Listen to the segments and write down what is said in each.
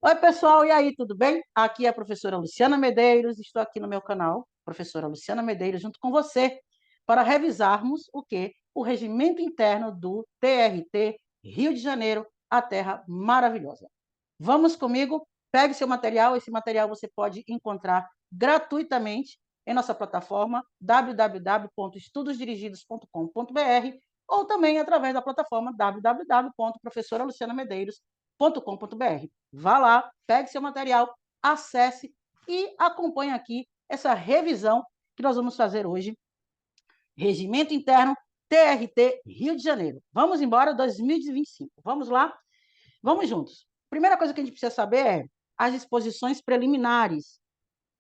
Oi, pessoal, e aí, tudo bem? Aqui é a professora Luciana Medeiros, estou aqui no meu canal, professora Luciana Medeiros, junto com você, para revisarmos o quê? O regimento interno do TRT Rio de Janeiro, a terra maravilhosa. Vamos comigo? Pegue seu material, esse material você pode encontrar gratuitamente em nossa plataforma www.estudosdirigidos.com.br ou também através da plataforma www.professoralucianamedeiros.com.br. Vá lá, pegue seu material, acesse e acompanhe aqui essa revisão que nós vamos fazer hoje. Regimento Interno TRT Rio de Janeiro. Vamos embora, 2025. Vamos lá? Vamos juntos. Primeira coisa que a gente precisa saber é as disposições preliminares.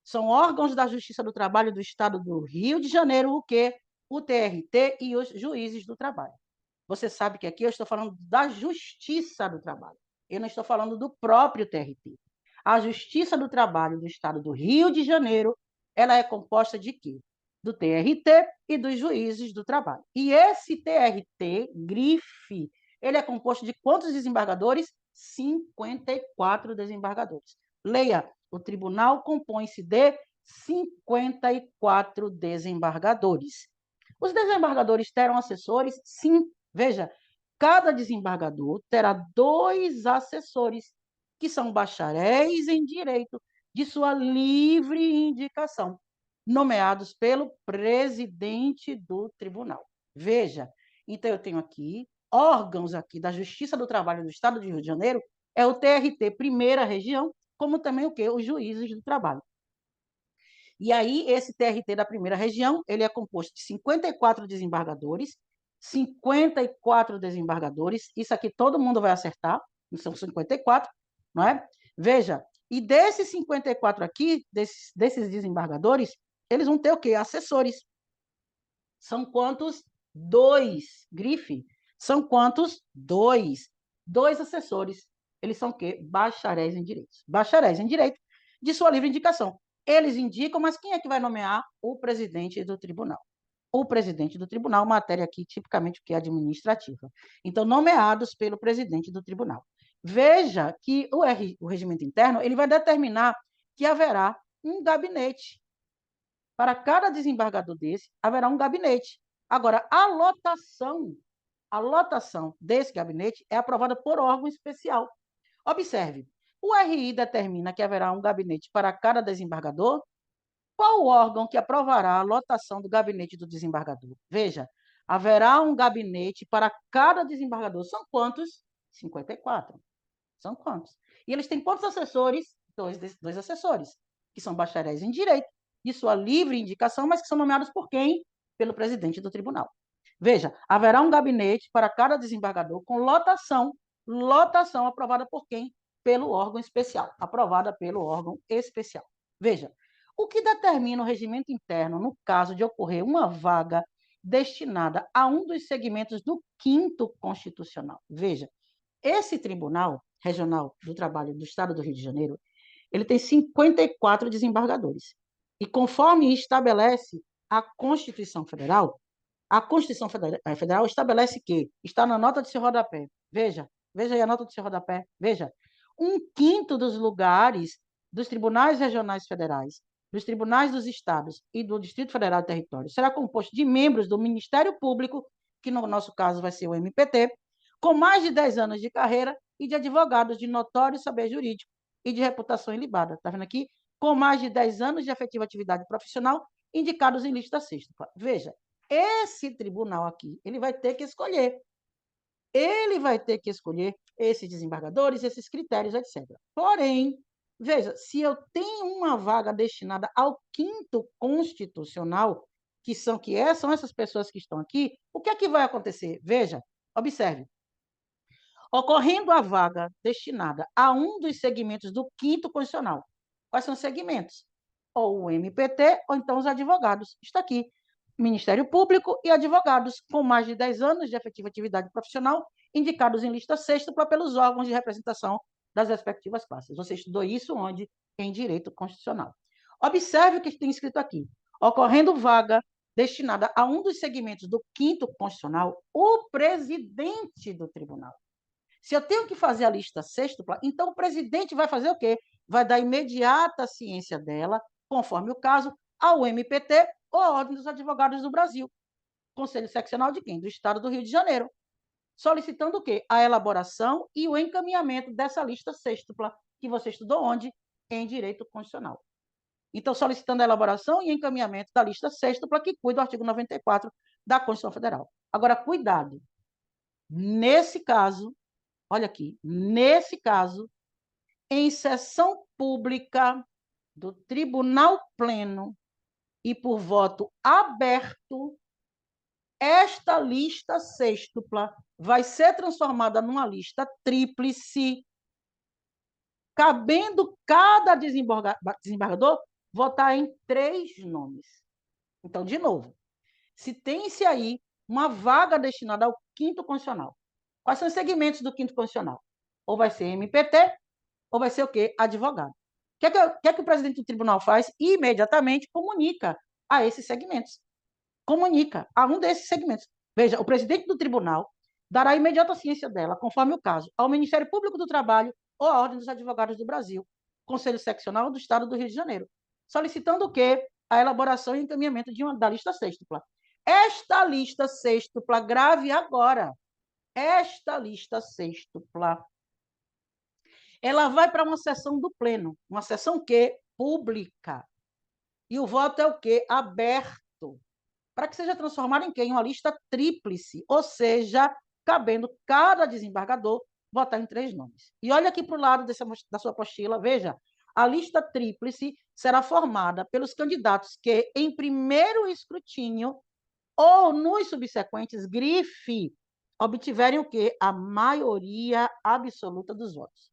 São órgãos da Justiça do Trabalho do Estado do Rio de Janeiro, o quê? O TRT e os juízes do trabalho. Você sabe que aqui eu estou falando da Justiça do Trabalho. Eu não estou falando do próprio TRT. A Justiça do Trabalho do Estado do Rio de Janeiro, ela é composta de quê? Do TRT e dos juízes do trabalho. E esse TRT, grife, ele é composto de quantos desembargadores? 54 desembargadores. Leia, o tribunal compõe-se de 54 desembargadores. Os desembargadores terão assessores? Sim. Veja, cada desembargador terá dois assessores, que são bacharéis em direito, de sua livre indicação, nomeados pelo presidente do tribunal. Veja, então eu tenho aqui órgãos aqui da Justiça do Trabalho do Estado de Rio de Janeiro, é o TRT Primeira Região, como também o quê? Os juízes do trabalho. E aí, esse TRT da primeira região, ele é composto de 54 desembargadores, 54 desembargadores, isso aqui todo mundo vai acertar, são 54, não é? Veja, e desses 54 aqui, desses desembargadores, eles vão ter o quê? Assessores. São quantos? Dois. Grife. São quantos? Dois. Dois assessores. Eles são o quê? Bacharéis em direitos. Bacharéis em direito, de sua livre indicação. Eles indicam, mas quem é que vai nomear? O presidente do tribunal. O presidente do tribunal, matéria aqui tipicamente que é administrativa. Então, nomeados pelo presidente do tribunal. Veja que o regimento interno ele vai determinar que haverá um gabinete. Para cada desembargador desse, haverá um gabinete. Agora, a lotação desse gabinete é aprovada por órgão especial. Observe, o RI determina que haverá um gabinete para cada desembargador. Qual o órgão que aprovará a lotação do gabinete do desembargador? Veja, haverá um gabinete para cada desembargador. São quantos? 54. São quantos? E eles têm quantos assessores? Dois assessores, que são bacharéis em direito, de sua livre indicação, mas que são nomeados por quem? Pelo presidente do tribunal. Veja, haverá um gabinete para cada desembargador com lotação aprovada por quem? Pelo órgão especial, aprovada pelo órgão especial. Veja, o que determina o regimento interno no caso de ocorrer uma vaga destinada a um dos segmentos do 5º Constitucional? Veja, esse Tribunal Regional do Trabalho do Estado do Rio de Janeiro, ele tem 54 desembargadores. E conforme estabelece a Constituição Federal estabelece que, está na nota de seu rodapé, veja aí a nota de seu rodapé, veja, 1/5 dos lugares dos tribunais regionais federais, dos tribunais dos estados e do Distrito Federal e Território será composto de membros do Ministério Público, que no nosso caso vai ser o MPT, com mais de 10 anos de carreira e de advogados de notório saber jurídico e de reputação ilibada. Está vendo aqui? Com mais de 10 anos de efetiva atividade profissional, indicados em lista sexta. Veja, esse tribunal aqui, ele vai ter que escolher. Ele vai ter que escolher esses desembargadores, esses critérios, etc. Porém, veja, se eu tenho uma vaga destinada ao 5º Constitucional, são essas pessoas que estão aqui, o que é que vai acontecer? Veja, observe. Ocorrendo a vaga destinada a um dos segmentos do 5º Constitucional. Quais são os segmentos? Ou o MPT, ou então os advogados. Está aqui. Ministério Público e advogados com mais de 10 anos de efetiva atividade profissional, indicados em lista sexta pelos órgãos de representação das respectivas classes. Você estudou isso onde? Em Direito Constitucional. Observe o que tem escrito aqui. Ocorrendo vaga destinada a um dos segmentos do 5º Constitucional, o presidente do tribunal. Se eu tenho que fazer a lista sextupla, então o presidente vai fazer o quê? Vai dar imediata ciência dela, conforme o caso, ao MPT ou à Ordem dos Advogados do Brasil. Conselho Seccional de quem? Do Estado do Rio de Janeiro. Solicitando o quê? A elaboração e o encaminhamento dessa lista sextupla, que você estudou onde? Em Direito Constitucional. Então, solicitando a elaboração e encaminhamento da lista sextupla, que cuida do artigo 94 da Constituição Federal. Agora, cuidado. Nesse caso, olha aqui, nesse caso, em sessão pública do Tribunal Pleno e por voto aberto, esta lista sextupla vai ser transformada numa lista tríplice, cabendo cada desembargador votar em 3 nomes. Então, de novo, se tem-se aí uma vaga destinada ao 5º Constitucional, quais são os segmentos do 5º Constitucional? Ou vai ser MPT, ou vai ser o quê? Advogado. O que é que o presidente do tribunal faz? Imediatamente comunica a esses segmentos. Comunica a um desses segmentos. Veja, o presidente do tribunal dará imediata ciência dela, conforme o caso, ao Ministério Público do Trabalho ou à Ordem dos Advogados do Brasil, Conselho Seccional do Estado do Rio de Janeiro, solicitando o quê? A elaboração e encaminhamento da lista sextupla. Esta lista sextupla, grave agora, esta lista sextupla, ela vai para uma sessão do Pleno, uma sessão que? Pública. E o voto é o quê? Aberto. Para que seja transformada em quê? Em uma lista tríplice, ou seja, cabendo cada desembargador votar em 3 nomes. E olha aqui para o lado da sua apostila, veja, a lista tríplice será formada pelos candidatos que, em primeiro escrutínio ou nos subsequentes, grife, obtiverem o quê? A maioria absoluta dos votos.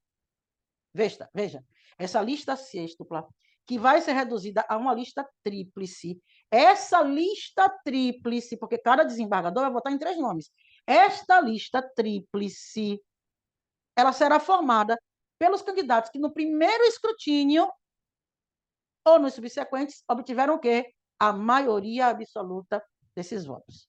Veja, essa lista sextupla, que vai ser reduzida a uma lista tríplice. Essa lista tríplice, porque cada desembargador vai votar em 3 nomes. Esta lista tríplice, ela será formada pelos candidatos que no primeiro escrutínio ou nos subsequentes obtiveram o quê? A maioria absoluta desses votos.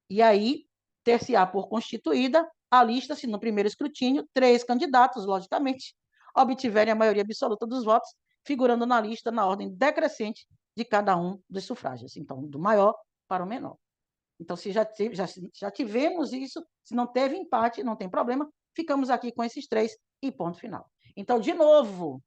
E aí, ter-se-á por constituída a lista, se no primeiro escrutínio, 3 candidatos, logicamente, obtiverem a maioria absoluta dos votos, figurando na lista na ordem decrescente de cada um dos sufrágios. Então, do maior para o menor. Então, se já tivemos isso, se não teve empate, não tem problema, ficamos aqui com esses 3 e ponto final. Então, de novo,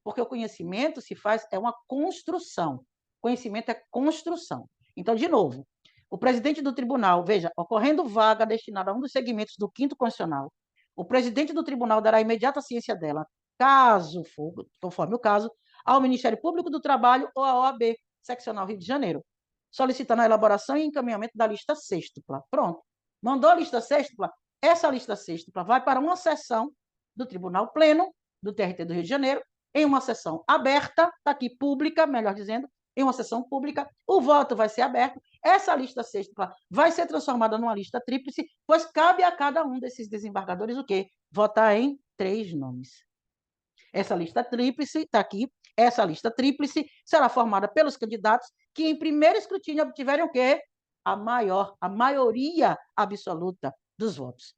porque o conhecimento se faz, é uma construção. Conhecimento é construção. Então, de novo, o presidente do tribunal, veja, ocorrendo vaga destinada a um dos segmentos do 5º Constitucional, o presidente do tribunal dará imediata ciência dela, caso for, conforme o caso, ao Ministério Público do Trabalho ou à OAB, Seccional Rio de Janeiro, solicitando a elaboração e encaminhamento da lista sextupla. Pronto. Mandou a lista sextupla, essa lista sextupla vai para uma sessão do Tribunal Pleno do TRT do Rio de Janeiro, em uma sessão aberta, está aqui pública, melhor dizendo, em uma sessão pública, o voto vai ser aberto, essa lista sextupla vai ser transformada numa lista tríplice, pois cabe a cada um desses desembargadores o quê? Votar em 3 nomes. Essa lista tríplice, está aqui, essa lista tríplice será formada pelos candidatos que em primeiro escrutínio obtiverem o quê? A maioria absoluta dos votos.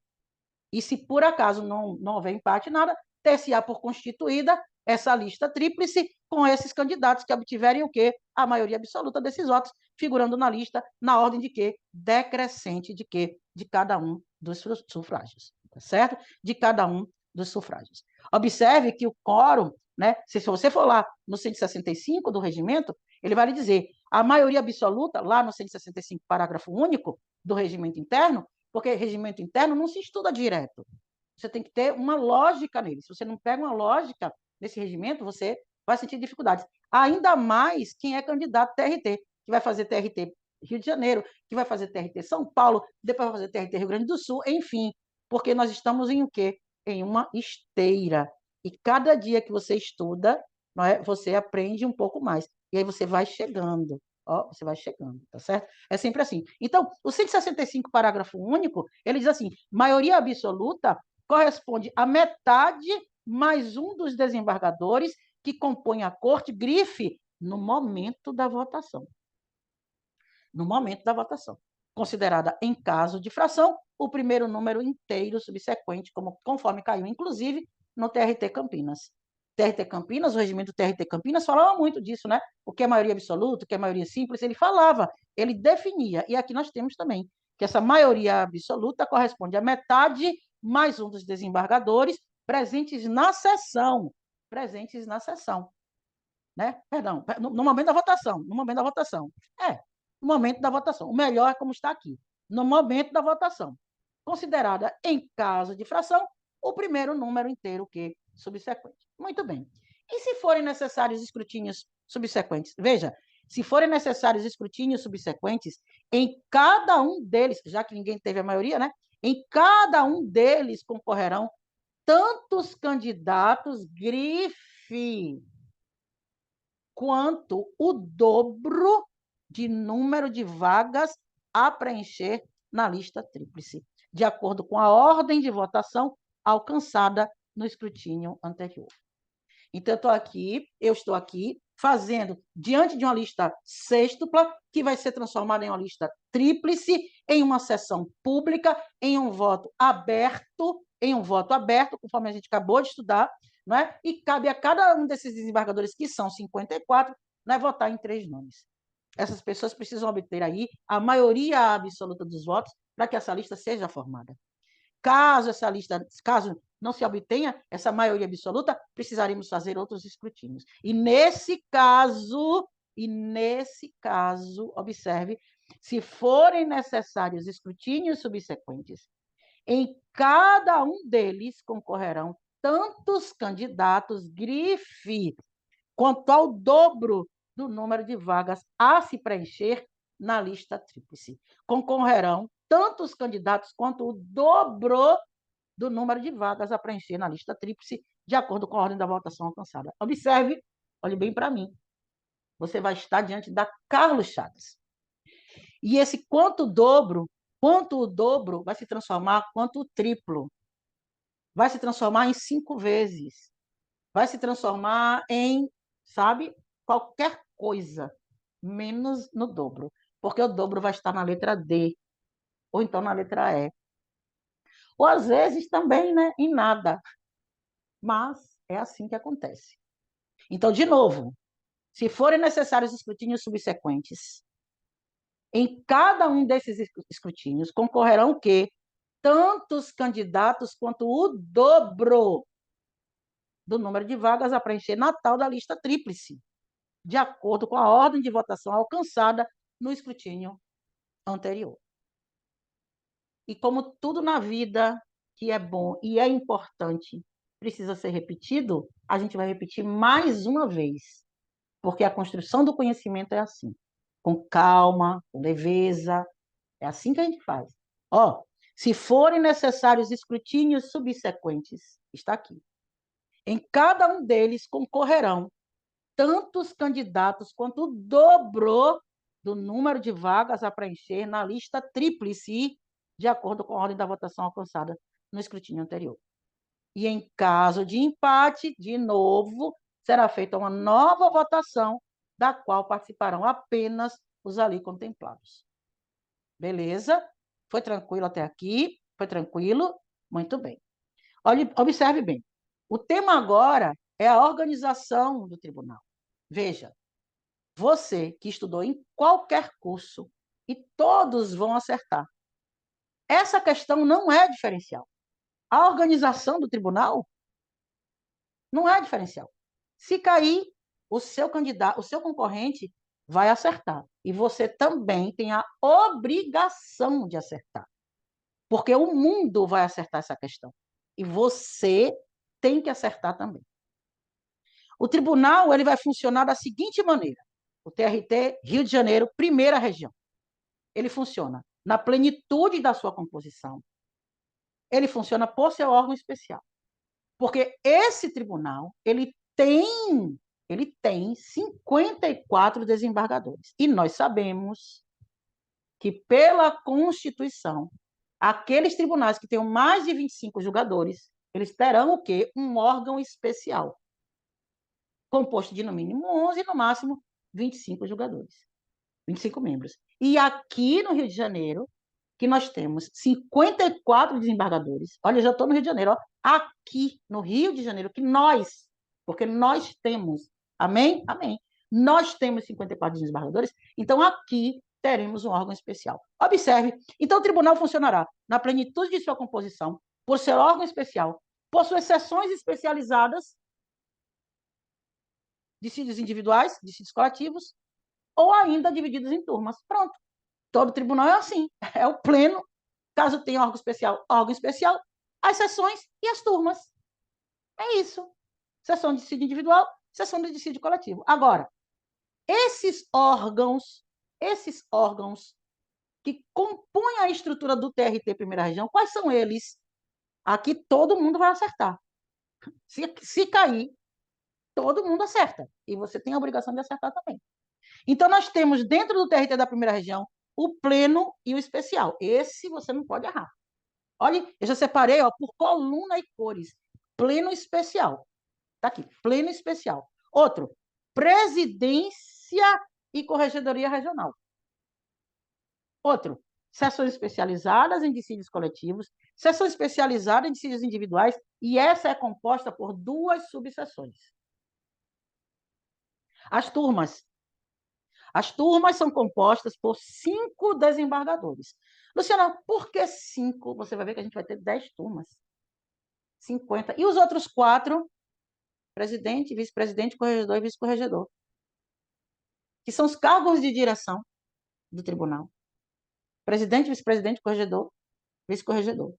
E se por acaso não houver empate, nada, ter-se-á por constituída essa lista tríplice com esses candidatos que obtiverem o quê? A maioria absoluta desses votos, figurando na lista na ordem de quê? Decrescente de quê? De cada um dos sufrágios, tá certo? De cada um dos sufrágios. Observe que o quórum, né? Se você for lá no 165 do regimento, ele vai lhe dizer a maioria absoluta, lá no 165, parágrafo único do regimento interno, porque regimento interno não se estuda direto. Você tem que ter uma lógica nele. Se você não pega uma lógica nesse regimento, você vai sentir dificuldades. Ainda mais quem é candidato TRT, que vai fazer TRT Rio de Janeiro, que vai fazer TRT São Paulo, depois vai fazer TRT Rio Grande do Sul, enfim, porque nós estamos em o quê? Em uma esteira. E cada dia que você estuda, não é, você aprende um pouco mais. E aí você vai chegando. Ó, você vai chegando, tá certo? É sempre assim. Então, o 165, parágrafo único, ele diz assim: maioria absoluta corresponde a metade mais um dos desembargadores que compõem a corte, grife, no momento da votação. No momento da votação. considerada em caso de fração o primeiro número inteiro subsequente, conforme caiu, inclusive, no TRT Campinas. TRT Campinas, o regimento do TRT Campinas falava muito disso, né? O que é maioria absoluta, o que é maioria simples, ele falava, ele definia. E aqui nós temos também que essa maioria absoluta corresponde à metade mais um dos desembargadores presentes na sessão. Presentes na sessão. Né? Perdão, no momento da votação. No momento da votação. No momento da votação. O melhor é como está aqui. No momento da votação. Considerada, em caso de fração, o primeiro número inteiro que subsequente. Muito bem. E se forem necessários escrutínios subsequentes? Veja, se forem necessários escrutínios subsequentes, em cada um deles, já que ninguém teve a maioria, né? Em cada um deles concorrerão tantos candidatos grife quanto o dobro de número de vagas a preencher na lista tríplice, de acordo com a ordem de votação alcançada no escrutínio anterior. Então, eu estou aqui fazendo, diante de uma lista sêxtupla, que vai ser transformada em uma lista tríplice, em uma sessão pública, em um voto aberto, conforme a gente acabou de estudar, não é? E cabe a cada um desses desembargadores, que são 54, né, votar em 3 nomes. Essas pessoas precisam obter aí a maioria absoluta dos votos para que essa lista seja formada. Caso não se obtenha essa maioria absoluta, precisaremos fazer outros escrutínios. E nesse caso, observe, se forem necessários escrutínios subsequentes, em cada um deles concorrerão tantos candidatos grife quanto ao dobro do número de vagas a se preencher na lista tríplice. Concorrerão tantos candidatos quanto o dobro do número de vagas a preencher na lista tríplice, de acordo com a ordem da votação alcançada. Observe, olhe bem para mim. Você vai estar diante da Carlos Chagas. E esse quanto o dobro vai se transformar quanto o triplo. Vai se transformar em 5 vezes. Vai se transformar em, sabe, qualquer coisa, menos no dobro. Porque o dobro vai estar na letra D, ou então na letra E. Ou às vezes também, né, em nada. Mas é assim que acontece. Então, de novo, se forem necessários escrutínios subsequentes, em cada um desses escrutínios concorrerão o quê? Tantos candidatos quanto o dobro do número de vagas a preencher na tal da lista tríplice, de acordo com a ordem de votação alcançada no escrutínio anterior. E como tudo na vida que é bom e é importante precisa ser repetido, a gente vai repetir mais uma vez, porque a construção do conhecimento é assim, com calma, com leveza, é assim que a gente faz. Ó, se forem necessários escrutínios subsequentes, está aqui. Em cada um deles concorrerão tantos candidatos quanto o dobro do número de vagas a preencher na lista tríplice, de acordo com a ordem da votação alcançada no escrutínio anterior. E em caso de empate, de novo, será feita uma nova votação, da qual participarão apenas os ali contemplados. Beleza? Foi tranquilo até aqui? Foi tranquilo? Muito bem. Observe bem. O tema agora é a organização do tribunal. Veja, você que estudou em qualquer curso, e todos vão acertar. Essa questão não é diferencial. A organização do tribunal não é diferencial. Se cair, o seu candidato, o seu concorrente vai acertar. E você também tem a obrigação de acertar. Porque o mundo vai acertar essa questão. E você tem que acertar também. O tribunal ele vai funcionar da seguinte maneira. O TRT Rio de Janeiro, primeira região. Ele funciona na plenitude da sua composição. Ele funciona por seu órgão especial. Porque esse tribunal, ele tem 54 desembargadores. E nós sabemos que, pela Constituição, aqueles tribunais que tenham mais de 25 julgadores, eles terão o quê? Um órgão especial, composto de, no mínimo, 11 e, no máximo, 25 julgadores. 25 membros. E aqui no Rio de Janeiro, que nós temos 54 desembargadores. Olha, eu já estou no Rio de Janeiro, ó. Aqui no Rio de Janeiro, que nós, porque nós temos, amém? Amém. Nós temos 54 desembargadores, então aqui teremos um órgão especial. Observe, então o tribunal funcionará na plenitude de sua composição, por ser órgão especial, possui sessões especializadas, dissídios individuais, dissídios coletivos, ou ainda divididos em turmas. Pronto. Todo tribunal é assim. É o pleno, caso tenha órgão especial, as sessões e as turmas. É isso. Sessão de dissídio individual, sessão de dissídio coletivo. Agora, esses órgãos que compõem a estrutura do TRT Primeira Região, quais são eles? Aqui todo mundo vai acertar. Se cair, todo mundo acerta. E você tem a obrigação de acertar também. Então, nós temos dentro do TRT da Primeira Região o pleno e o especial. Esse você não pode errar. Olha, eu já separei, ó, por coluna e cores. Pleno especial. Está aqui, pleno especial. Outro, presidência e corregedoria regional. Outro, sessões especializadas em dissídios coletivos, sessão especializada em dissídios individuais, e essa é composta por 2 subseções. As turmas são compostas por 5 desembargadores. Luciana, por que 5? Você vai ver que a gente vai ter 10 turmas. 50. E os outros 4? Presidente, vice-presidente, corregedor e vice-corregedor. Que são os cargos de direção do tribunal. Presidente, vice-presidente, corregedor, vice-corregedor.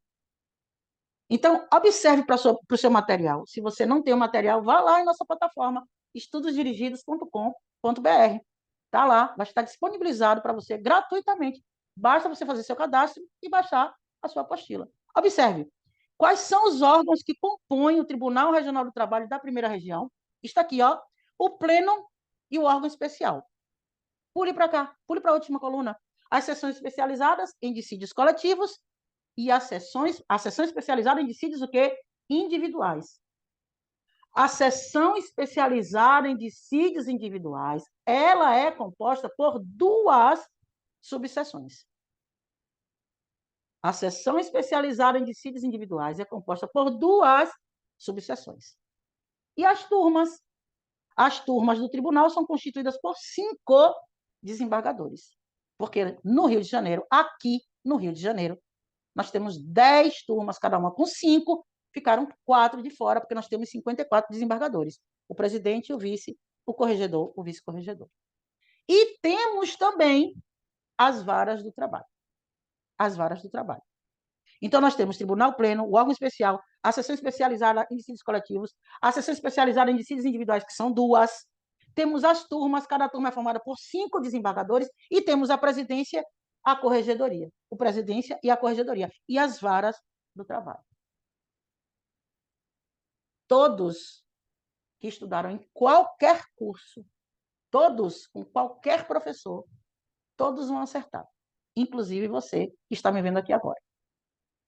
Então, observe para o seu material. Se você não tem o material, vá lá em nossa plataforma, estudosdirigidos.com.br. Está lá, vai estar disponibilizado para você gratuitamente. Basta você fazer seu cadastro e baixar a sua apostila. Observe, quais são os órgãos que compõem o Tribunal Regional do Trabalho da Primeira Região? Está aqui, ó, o pleno e o órgão especial. Pule para cá, pule para a última coluna. As sessões especializadas em dissídios coletivos e a sessão especializada em dissídios o quê? Individuais. A sessão especializada em dissídios individuais, ela é composta por 2 subseções. A sessão especializada em dissídios individuais é composta por 2 subseções. E as turmas? As turmas do tribunal são constituídas por 5 desembargadores. Porque no Rio de Janeiro, aqui no Rio de Janeiro, nós temos 10 turmas, cada uma com 5, ficaram 4 de fora, porque nós temos 54 desembargadores. O presidente, o vice, o corregedor, o vice-corregedor. E temos também as varas do trabalho. As varas do trabalho. Então, nós temos tribunal pleno, o órgão especial, a sessão especializada em dissídios coletivos, a sessão especializada em dissídios individuais, que são 2. Temos as turmas, cada turma é formada por 5 desembargadores, e temos a presidência, a corregedoria. O presidência e a corregedoria. E as varas do trabalho. Todos que estudaram em qualquer curso, todos, com qualquer professor, todos vão acertar. Inclusive você que está me vendo aqui agora.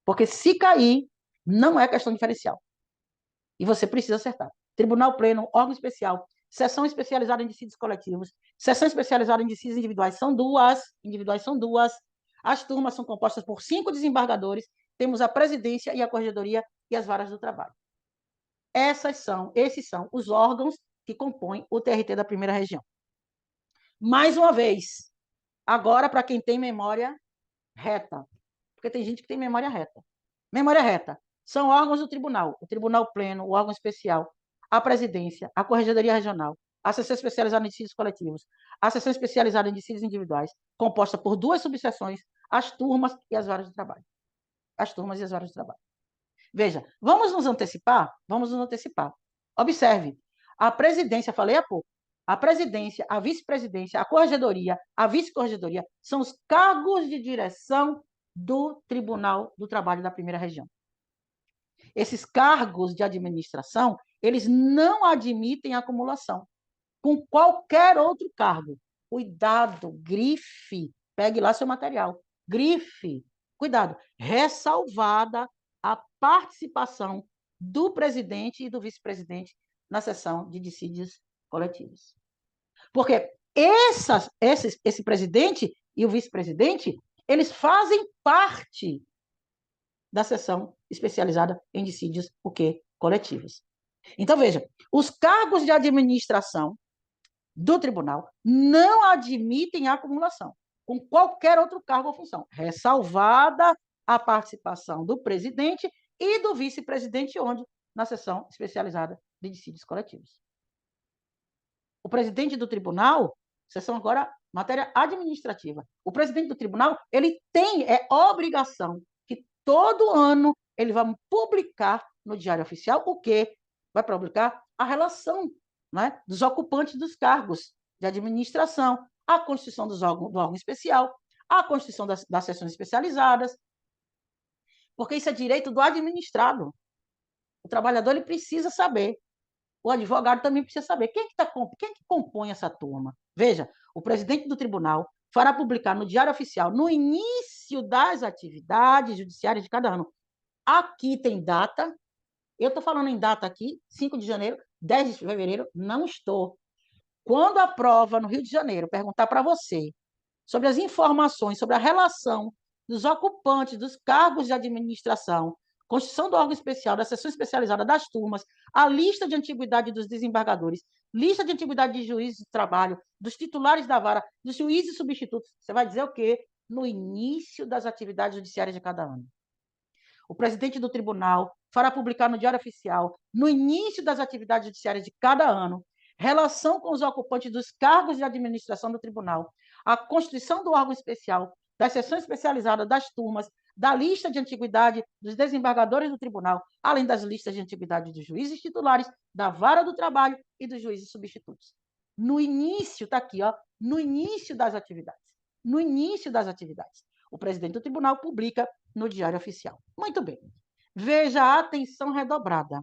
Porque se cair, não é questão diferencial. E você precisa acertar. Tribunal pleno, órgão especial, sessão especializada em dissídios coletivos, sessão especializada em dissídios individuais são 2. Individuais são 2. As turmas são compostas por 5 desembargadores. Temos a presidência e a corregedoria e as varas do trabalho. Esses são os órgãos que compõem o TRT da Primeira Região. Mais uma vez, agora para quem tem memória reta, porque tem gente que tem memória reta. Memória reta são órgãos do tribunal, o tribunal pleno, o órgão especial, a presidência, a corregedoria regional, a seção especializada em dissídios coletivos, a seção especializada em dissídios individuais, composta por 2 subseções, as turmas e as varas de trabalho. As turmas e as varas de trabalho. Veja, vamos nos antecipar? Vamos nos antecipar. Observe, a presidência, falei há pouco, a presidência, a vice-presidência, a corregedoria, a vice-corregedoria são os cargos de direção do Tribunal do Trabalho da Primeira Região. Esses cargos de administração, eles não admitem acumulação com qualquer outro cargo. Cuidado, grife, pegue lá seu material. Grife, cuidado, ressalvada a participação do presidente e do vice-presidente na sessão de dissídios coletivos. Porque esse presidente e o vice-presidente, eles fazem parte da seção especializada em dissídios coletivos. Então, veja, os cargos de administração do tribunal não admitem acumulação com qualquer outro cargo ou função, ressalvada a participação do presidente e do vice-presidente, onde? Na seção especializada de dissídios coletivos. O presidente do tribunal, seção agora, matéria administrativa. O presidente do tribunal, ele tem, obrigação, que todo ano ele vai publicar no Diário Oficial o quê? Vai publicar a relação, né, dos ocupantes dos cargos de administração, a constituição do órgão especial, a constituição das seções especializadas, porque isso é direito do administrado. O trabalhador ele precisa saber. O advogado também precisa saber quem que compõe essa turma. Veja, o presidente do tribunal fará publicar no Diário Oficial, no início das atividades judiciárias de cada ano. Aqui tem data, eu estou falando em data aqui, 5 de janeiro, 10 de fevereiro, não estou. Quando a prova no Rio de Janeiro perguntar para você sobre as informações, sobre a relação dos ocupantes dos cargos de administração, constituição do órgão especial, da seção especializada das turmas, a lista de antiguidade dos desembargadores, lista de antiguidade de juízes de trabalho, dos titulares da vara, dos juízes substitutos. Você vai dizer o quê? No início das atividades judiciárias de cada ano. O presidente do tribunal fará publicar no Diário Oficial, no início das atividades judiciárias de cada ano, relação com os ocupantes dos cargos de administração do tribunal, a constituição do órgão especial, das seções especializadas das turmas, da lista de antiguidade dos desembargadores do tribunal, além das listas de antiguidade dos juízes titulares, da vara do trabalho e dos juízes substitutos. No início, está aqui, ó, no início das atividades. No início das atividades. O presidente do tribunal publica no Diário Oficial. Muito bem. Veja a atenção redobrada.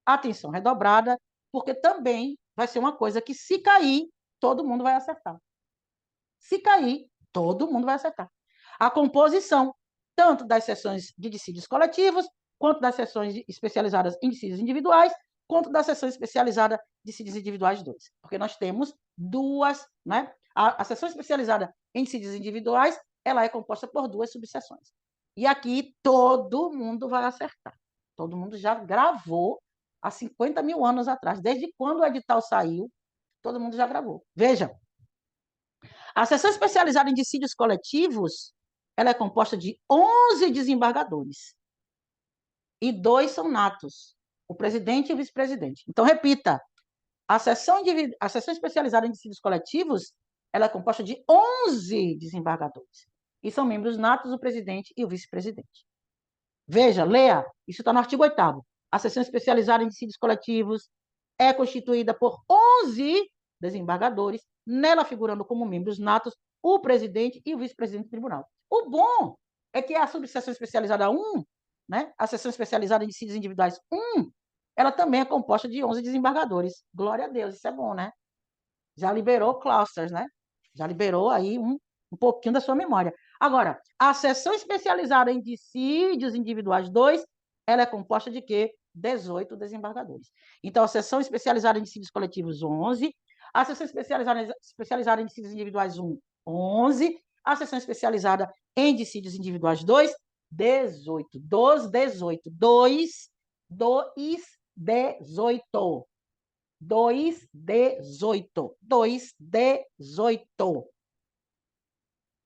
Atenção redobrada, porque também vai ser uma coisa que, se cair, todo mundo vai acertar. Se cair, todo mundo vai acertar. A composição, tanto das seções de dissídios coletivos, quanto das seções especializadas em dissídios individuais, quanto da seção especializada de dissídios individuais 2. Porque nós temos duas, né? A seção especializada em dissídios individuais, ela é composta por duas subseções. E aqui todo mundo vai acertar. Todo mundo já gravou há 50 mil anos atrás. Desde quando o edital saiu, todo mundo já gravou. Veja, a seção especializada em dissídios coletivos, ela é composta de 11 desembargadores. E 2 são natos, o presidente e o vice-presidente. Então, repita, a seção especializada em dissídios coletivos, ela é composta de 11 desembargadores. E são membros natos o presidente e o vice-presidente. Veja, leia, isso está no artigo 8º. A seção especializada em dissídios coletivos é constituída por 11 desembargadores, nela figurando como membros natos o presidente e o vice-presidente do tribunal. O bom é que a subseção especializada 1, né, a seção especializada em dissídios individuais 1, ela também é composta de 11 desembargadores. Glória a Deus, isso é bom, né? Já liberou clusters, né? Já liberou aí um pouquinho da sua memória. Agora, a seção especializada em dissídios individuais 2, ela é composta de quê? 18 desembargadores. Então, a seção especializada em dissídios coletivos, 11. A seção especializada em dissídios individuais 1, 11. A seção especializada em dissídios individuais 2, 18. Dos 18. 2, 18. 218. 218.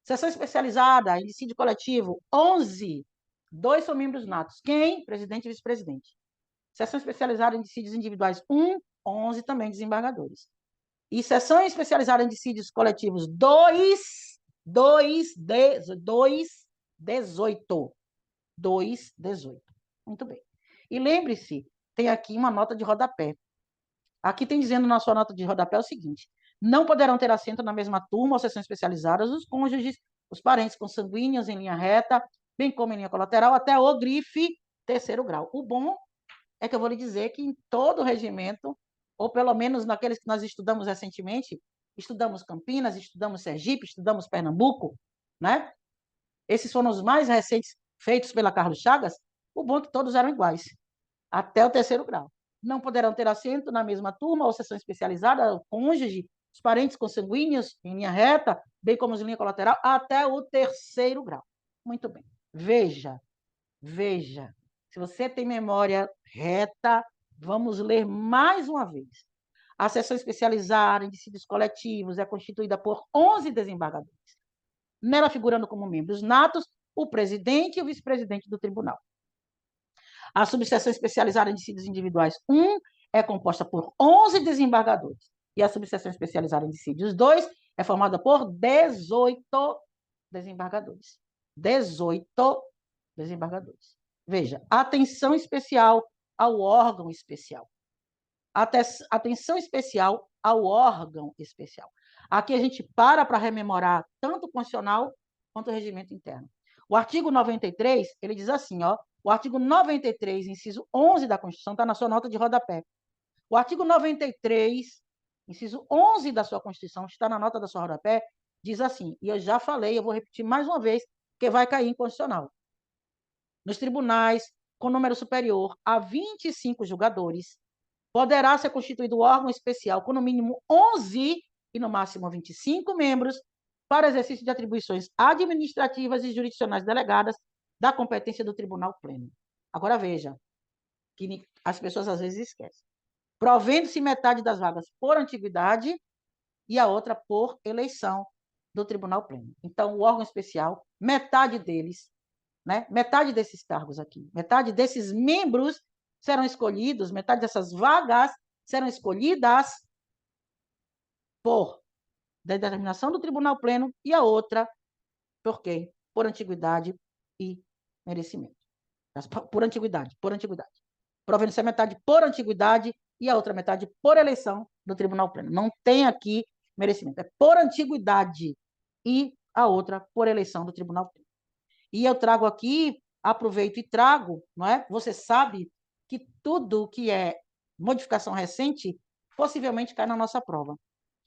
Seção especializada em dissídio coletivo, 11. 2 são membros natos. Quem? Presidente e vice-presidente. Seção especializada em dissídios individuais, 1. 11 também desembargadores. E seção especializada em dissídios coletivos, 2. 18. 18. Muito bem. E lembre-se, tem aqui uma nota de rodapé. Aqui tem dizendo na sua nota de rodapé o seguinte: não poderão ter assento na mesma turma ou seção especializadas os cônjuges, os parentes consanguíneos em linha reta, bem como em linha colateral, até o grife 3º grau. O bom é que eu vou lhe dizer que em todo o regimento, ou pelo menos naqueles que nós estudamos recentemente, estudamos Campinas, estudamos Sergipe, estudamos Pernambuco, né? Esses foram os mais recentes feitos pela Carlos Chagas. O bom é que todos eram iguais, até o 3º grau. Não poderão ter assento na mesma turma ou seção especializada, cônjuge, os parentes consanguíneos em linha reta, bem como os em linha colateral, até o terceiro grau. Muito bem. Veja, veja. Se você tem memória reta, vamos ler mais uma vez. A seção especializada em dissídios coletivos é constituída por 11 desembargadores, nela figurando como membros natos o presidente e o vice-presidente do tribunal. A subseção especializada em dissídios individuais 1 é composta por 11 desembargadores. E a subseção especializada em dissídios 2 é formada por 18 desembargadores. 18 desembargadores. Veja, atenção especial ao órgão especial. Atenção especial ao órgão especial. Aqui a gente para rememorar tanto o constitucional quanto o regimento interno. O artigo 93, ele diz assim, ó, o artigo 93, inciso 11 da Constituição, está na sua nota de rodapé. O artigo 93, inciso 11 da sua Constituição, está na nota da sua rodapé, diz assim, e eu já falei, eu vou repetir mais uma vez, que vai cair em constitucional. Nos tribunais com número superior a 25 julgadores, poderá ser constituído órgão especial com no mínimo 11 e no máximo 25 membros para exercício de atribuições administrativas e jurisdicionais delegadas da competência do Tribunal Pleno. Agora veja, que as pessoas às vezes esquecem. Provendo-se metade das vagas por antiguidade e a outra por eleição do Tribunal Pleno. Então, o órgão especial, metade deles, né, metade desses cargos aqui, metade desses membros serão escolhidos, metade dessas vagas serão escolhidas por determinação do Tribunal Pleno e a outra, por quê? Por antiguidade e merecimento. Por antiguidade. Provendo-se a metade por antiguidade e a outra metade por eleição do Tribunal Pleno. Não tem aqui merecimento. É por antiguidade e a outra por eleição do Tribunal Pleno. E eu trago aqui, aproveito e trago, não é? Você sabe que tudo que é modificação recente possivelmente cai na nossa prova.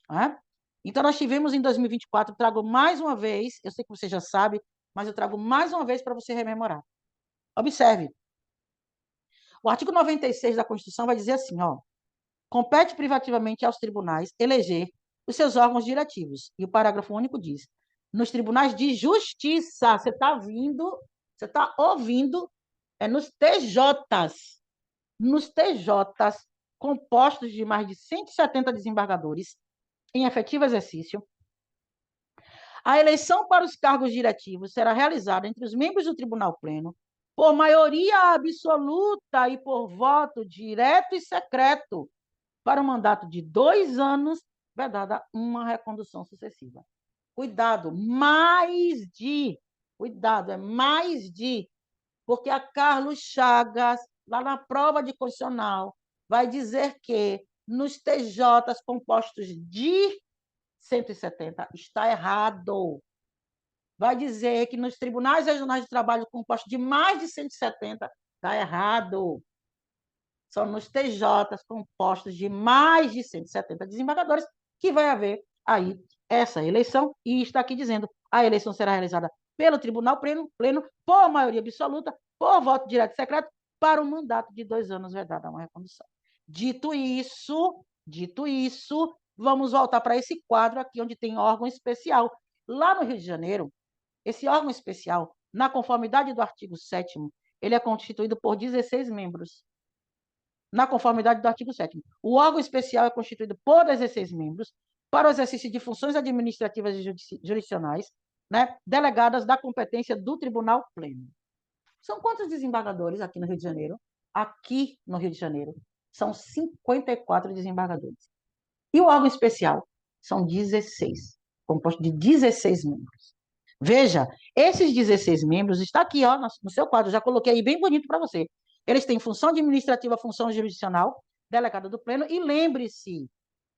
Não é? Então, nós tivemos em 2024, trago mais uma vez, eu sei que você já sabe, mas eu trago mais uma vez para você rememorar. Observe. O artigo 96 da Constituição vai dizer assim, ó, compete privativamente aos tribunais eleger os seus órgãos diretivos. E o parágrafo único diz, nos tribunais de justiça, você está ouvindo, é nos TJs, compostos de mais de 170 desembargadores, em efetivo exercício, a eleição para os cargos diretivos será realizada entre os membros do Tribunal Pleno por maioria absoluta e por voto direto e secreto para um mandato de 2 anos, vedada uma recondução sucessiva. Cuidado, é mais de, porque a Carlos Chagas, lá na prova de constitucional, vai dizer que nos TJs compostos de 170 está errado. Vai dizer que nos tribunais regionais de trabalho compostos de mais de 170 está errado. São nos TJs compostos de mais de 170 desembargadores que vai haver aí essa eleição, e está aqui dizendo, a eleição será realizada pelo Tribunal Pleno, por maioria absoluta, por voto direto e secreto, para um mandato de 2 anos vedada uma recondução. Dito isso, vamos voltar para esse quadro aqui, onde tem órgão especial. Lá no Rio de Janeiro, esse órgão especial, na conformidade do artigo 7º, ele é constituído por 16 membros. Na conformidade do artigo 7º. O órgão especial é constituído por 16 membros para o exercício de funções administrativas e jurisdicionais, né, delegadas da competência do Tribunal Pleno. São quantos desembargadores aqui no Rio de Janeiro? Aqui no Rio de Janeiro, são 54 desembargadores. E o órgão especial? São 16, composto de 16 membros. Veja, esses 16 membros, está aqui ó, no seu quadro, já coloquei aí bem bonito para você. Eles têm função administrativa, função jurisdicional, delegada do Pleno, e lembre-se,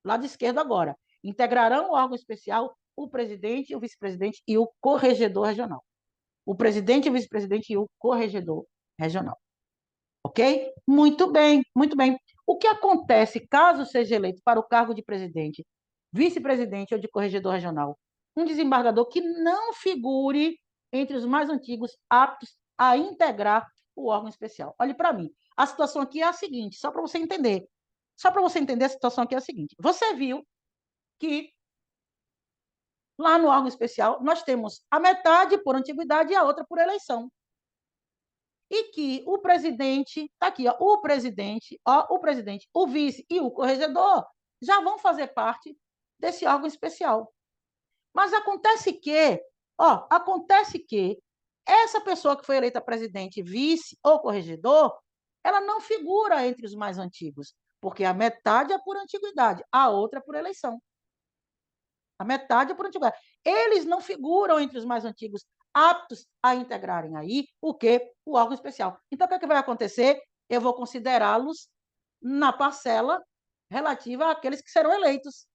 lado esquerdo agora, integrarão o órgão especial o presidente, o vice-presidente e o corregedor regional. O presidente, o vice-presidente e o corregedor regional. Ok? Muito bem, muito bem. O que acontece caso seja eleito para o cargo de presidente, vice-presidente ou de corregedor regional? Um desembargador que não figure entre os mais antigos aptos a integrar o órgão especial. Olhe para mim. A situação aqui é a seguinte, só para você entender. Só para você entender, a situação aqui é a seguinte. Você viu que lá no órgão especial nós temos a metade por antiguidade e a outra por eleição. E que o presidente, está aqui, ó, o presidente, o vice e o corregedor já vão fazer parte desse órgão especial. Mas acontece que essa pessoa que foi eleita presidente, vice ou corregedor, ela não figura entre os mais antigos, porque a metade é por antiguidade, a outra é por eleição. A metade é por antiguidade. Eles não figuram entre os mais antigos aptos a integrarem aí o quê? O órgão especial. Então, o que, é que vai acontecer? Eu vou considerá-los na parcela relativa àqueles que serão eleitos.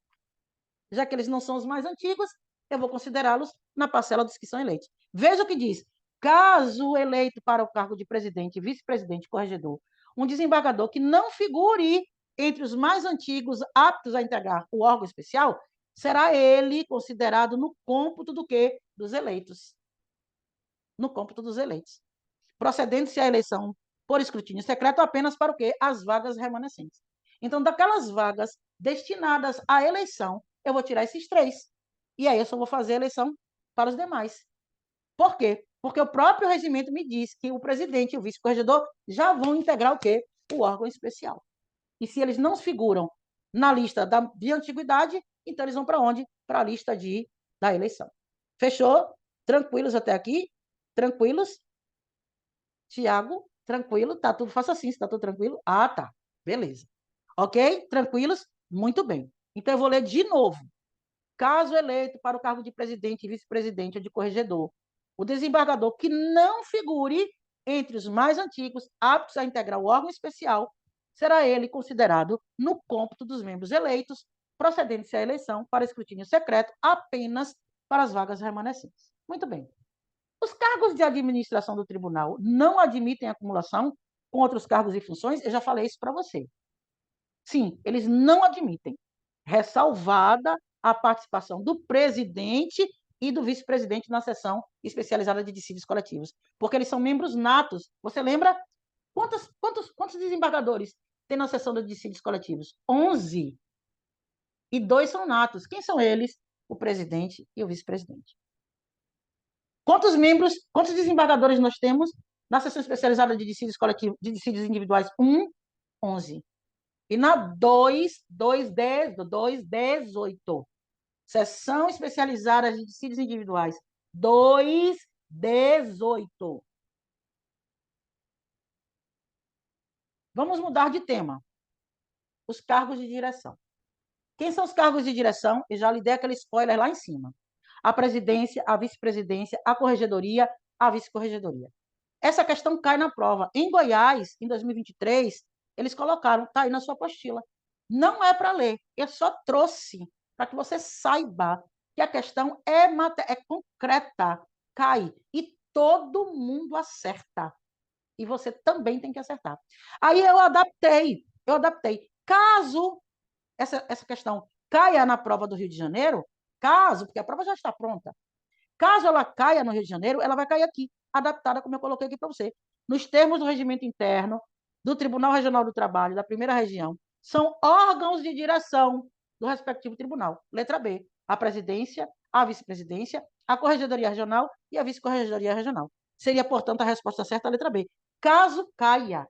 Já que eles não são os mais antigos, eu vou considerá-los na parcela dos que são eleitos. Veja o que diz. Caso eleito para o cargo de presidente, vice-presidente, corregedor, um desembargador que não figure entre os mais antigos aptos a integrar o órgão especial, será ele considerado no cômputo do quê? Dos eleitos. No cômputo dos eleitos. Procedendo-se a eleição por escrutínio secreto apenas para o quê? As vagas remanescentes. Então, daquelas vagas destinadas à eleição, eu vou tirar esses 3. E aí eu só vou fazer a eleição para os demais. Por quê? Porque o próprio regimento me diz que o presidente e o vice-corregedor já vão integrar o quê? O órgão especial. E se eles não figuram na lista de antiguidade, então eles vão para onde? Para a lista da eleição. Fechou? Tranquilos até aqui? Tranquilos? Tiago, tranquilo? Tá tudo, faça assim, está tudo tranquilo? Ah, tá. Beleza. Ok? Tranquilos? Muito bem. Então eu vou ler de novo. Caso eleito para o cargo de presidente, vice-presidente ou de corregedor, o desembargador que não figure entre os mais antigos aptos a integrar o órgão especial, será ele considerado no cômputo dos membros eleitos, procedendo-se à eleição para escrutínio secreto apenas para as vagas remanescentes. Muito bem. Os cargos de administração do tribunal não admitem acumulação com outros cargos e funções? Eu já falei isso para você. Sim, eles não admitem, ressalvada a participação do presidente e do vice-presidente na sessão especializada de dissídios coletivos, porque eles são membros natos. Você lembra quantos desembargadores tem na sessão de dissídios coletivos? 11. E 2 são natos. Quem são eles? O presidente e o vice-presidente. Quantos desembargadores nós temos na sessão especializada de dissídios coletivos, de dissídios individuais? 11. E na 218. Sessão especializada de dissídios individuais. 218. Vamos mudar de tema. Os cargos de direção. Quem são os cargos de direção? Eu já lhe dei aquele spoiler lá em cima. A presidência, a vice-presidência, a corregedoria, a vice-corregedoria. Essa questão cai na prova. Em Goiás, em 2023, eles colocaram, está aí na sua apostila. Não é para ler, eu só trouxe para que você saiba que a questão é concreta, cai, e todo mundo acerta. E você também tem que acertar. Aí eu adaptei. Caso essa questão caia na prova do Rio de Janeiro, porque a prova já está pronta, caso ela caia no Rio de Janeiro, ela vai cair aqui, adaptada como eu coloquei aqui para você. Nos termos do regimento interno, do Tribunal Regional do Trabalho, da primeira região, são órgãos de direção do respectivo tribunal. Letra B, a presidência, a vice-presidência, a corregedoria regional e a vice-corregedoria regional. Seria, portanto, a resposta certa a letra B. Caso caia,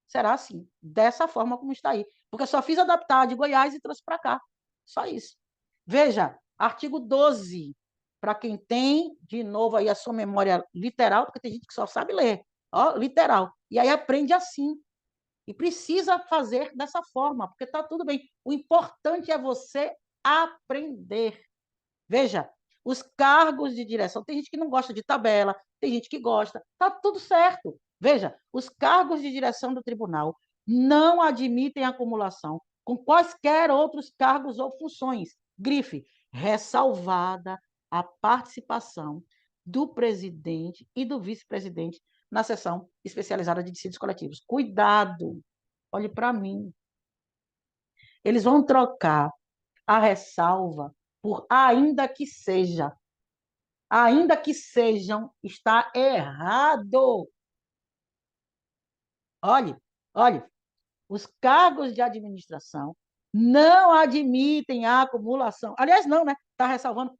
será assim, dessa forma como está aí. Porque eu só fiz adaptar de Goiás e trouxe para cá. Só isso. Veja, artigo 12, para quem tem, de novo, aí a sua memória literal, porque tem gente que só sabe ler, ó, literal. E aí aprende assim. E precisa fazer dessa forma, porque está tudo bem. O importante é você aprender. Veja, os cargos de direção, tem gente que não gosta de tabela, tem gente que gosta, está tudo certo. Veja, os cargos de direção do tribunal não admitem acumulação com quaisquer outros cargos ou funções. Grife, ressalvada a participação do presidente e do vice-presidente na sessão especializada de dissídios coletivos. Cuidado, olhe para mim. Eles vão trocar a ressalva por ainda que sejam, está errado. Olhe, os cargos de administração não admitem a acumulação. Aliás, não, né? Está ressalvando.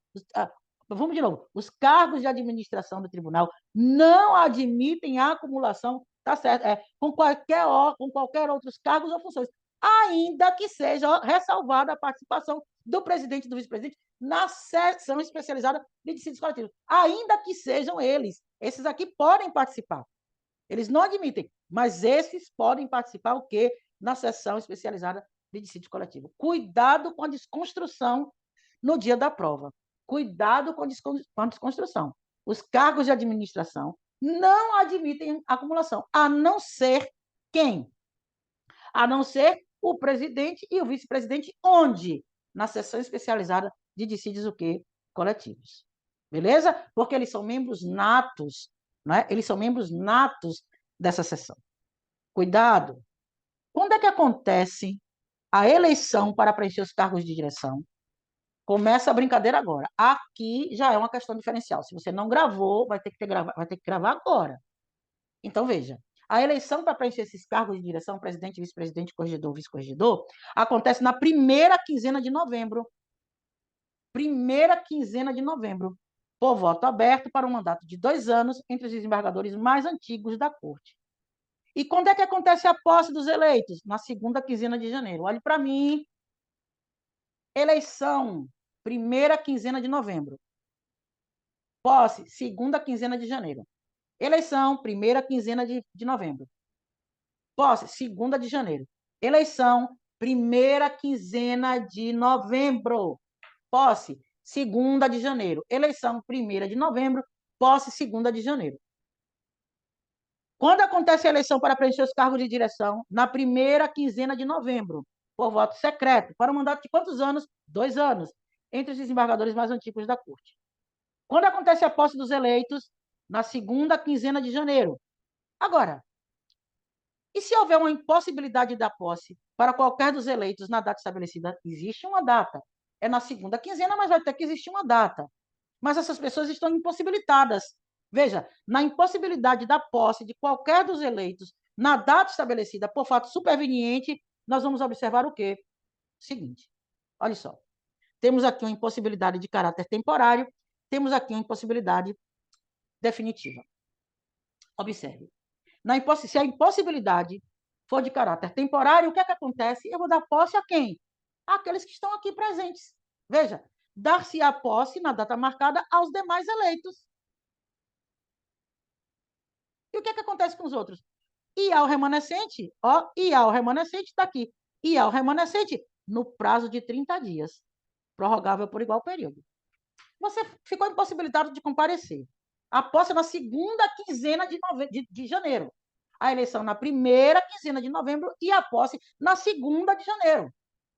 Vamos de novo. Os cargos de administração do tribunal não admitem a acumulação, tá certo? Com qualquer outros cargos ou funções, ainda que seja ressalvada a participação do presidente e do vice-presidente na seção especializada de dissídios coletivos. Ainda que sejam eles. Esses aqui podem participar. Eles não admitem, mas esses podem participar o quê? Na sessão especializada de dissídio coletivo. Cuidado com a desconstrução no dia da prova. Cuidado com a desconstrução. Os cargos de administração não admitem acumulação, a não ser quem? A não ser o presidente e o vice-presidente, onde? Na sessão especializada de dissídios o quê? Coletivos. Beleza? Porque eles são membros natos, né? Eles são membros natos dessa sessão. Cuidado. Quando é que acontece a eleição para preencher os cargos de direção? Começa a brincadeira agora. Aqui já é uma questão diferencial. Se você não gravou, vai ter que gravar agora. Então, veja. A eleição para preencher esses cargos de direção, presidente, vice-presidente, corregedor, vice-corregedor, acontece na primeira quinzena de novembro. Primeira quinzena de novembro. Por voto aberto para um mandato de 2 anos entre os desembargadores mais antigos da corte. E quando é que acontece a posse dos eleitos? Na segunda quinzena de janeiro. Olhe para mim. Eleição, primeira quinzena de novembro. Posse, segunda quinzena de janeiro. Eleição, primeira quinzena de novembro. Posse, segunda de janeiro. Eleição, primeira quinzena de novembro. Posse, segunda de janeiro. Eleição, primeira de novembro. Posse, segunda de janeiro. Quando acontece a eleição para preencher os cargos de direção? Na primeira quinzena de novembro, por voto secreto, para um mandato de quantos anos? 2 anos, entre os desembargadores mais antigos da corte. Quando acontece a posse dos eleitos? Na segunda quinzena de janeiro. Agora, e se houver uma impossibilidade da posse para qualquer dos eleitos na data estabelecida? Existe uma data. É na segunda quinzena, mas vai ter que existir uma data. Mas essas pessoas estão impossibilitadas. Veja, na impossibilidade da posse de qualquer dos eleitos na data estabelecida por fato superveniente, nós vamos observar o quê? Seguinte, olha só. Temos aqui uma impossibilidade de caráter temporário, temos aqui uma impossibilidade definitiva. Observe. Se a impossibilidade for de caráter temporário, o que é que acontece? Eu vou dar posse a quem? Àqueles que estão aqui presentes. Veja, dar-se a posse na data marcada aos demais eleitos. E o que é que acontece com os outros? E ao remanescente, ó, e ao remanescente está aqui. E ao remanescente, no prazo de 30 dias, prorrogável por igual período. Você ficou impossibilitado de comparecer. A posse na segunda quinzena de janeiro. A eleição na primeira quinzena de novembro e a posse na segunda de janeiro.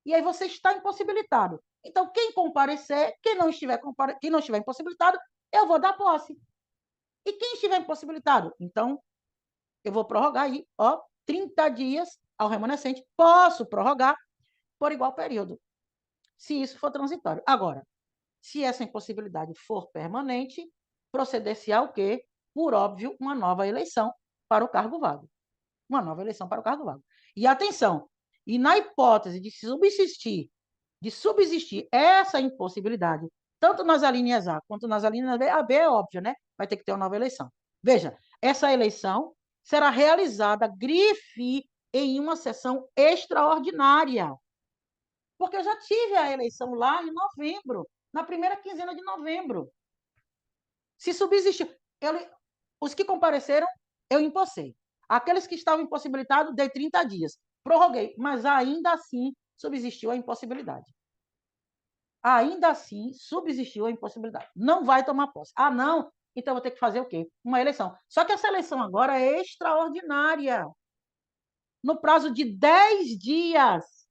E aí você está impossibilitado. Então, quem comparecer, quem não estiver impossibilitado, eu vou dar posse. E quem estiver impossibilitado? Então, eu vou prorrogar aí, ó, 30 dias ao remanescente. Posso prorrogar por igual período, se isso for transitório. Agora, se essa impossibilidade for permanente, proceder-se-á o quê? Por óbvio, uma nova eleição para o cargo vago. Uma nova eleição para o cargo vago. E atenção, e na hipótese de subsistir essa impossibilidade, tanto nas alíneas A quanto nas alíneas B, a B é óbvio, né? Vai ter que ter uma nova eleição. Veja, essa eleição será realizada, grife, em uma sessão extraordinária. Porque eu já tive a eleição lá em novembro, na primeira quinzena de novembro. Se subsistiu, os que compareceram, eu empossei. Aqueles que estavam impossibilitados, dei 30 dias. Prorroguei, mas ainda assim subsistiu a impossibilidade. Ainda assim subsistiu a impossibilidade. Não vai tomar posse. Ah, não? Então vou ter que fazer o quê? Uma eleição. Só que essa eleição agora é extraordinária. No prazo de 10 dias,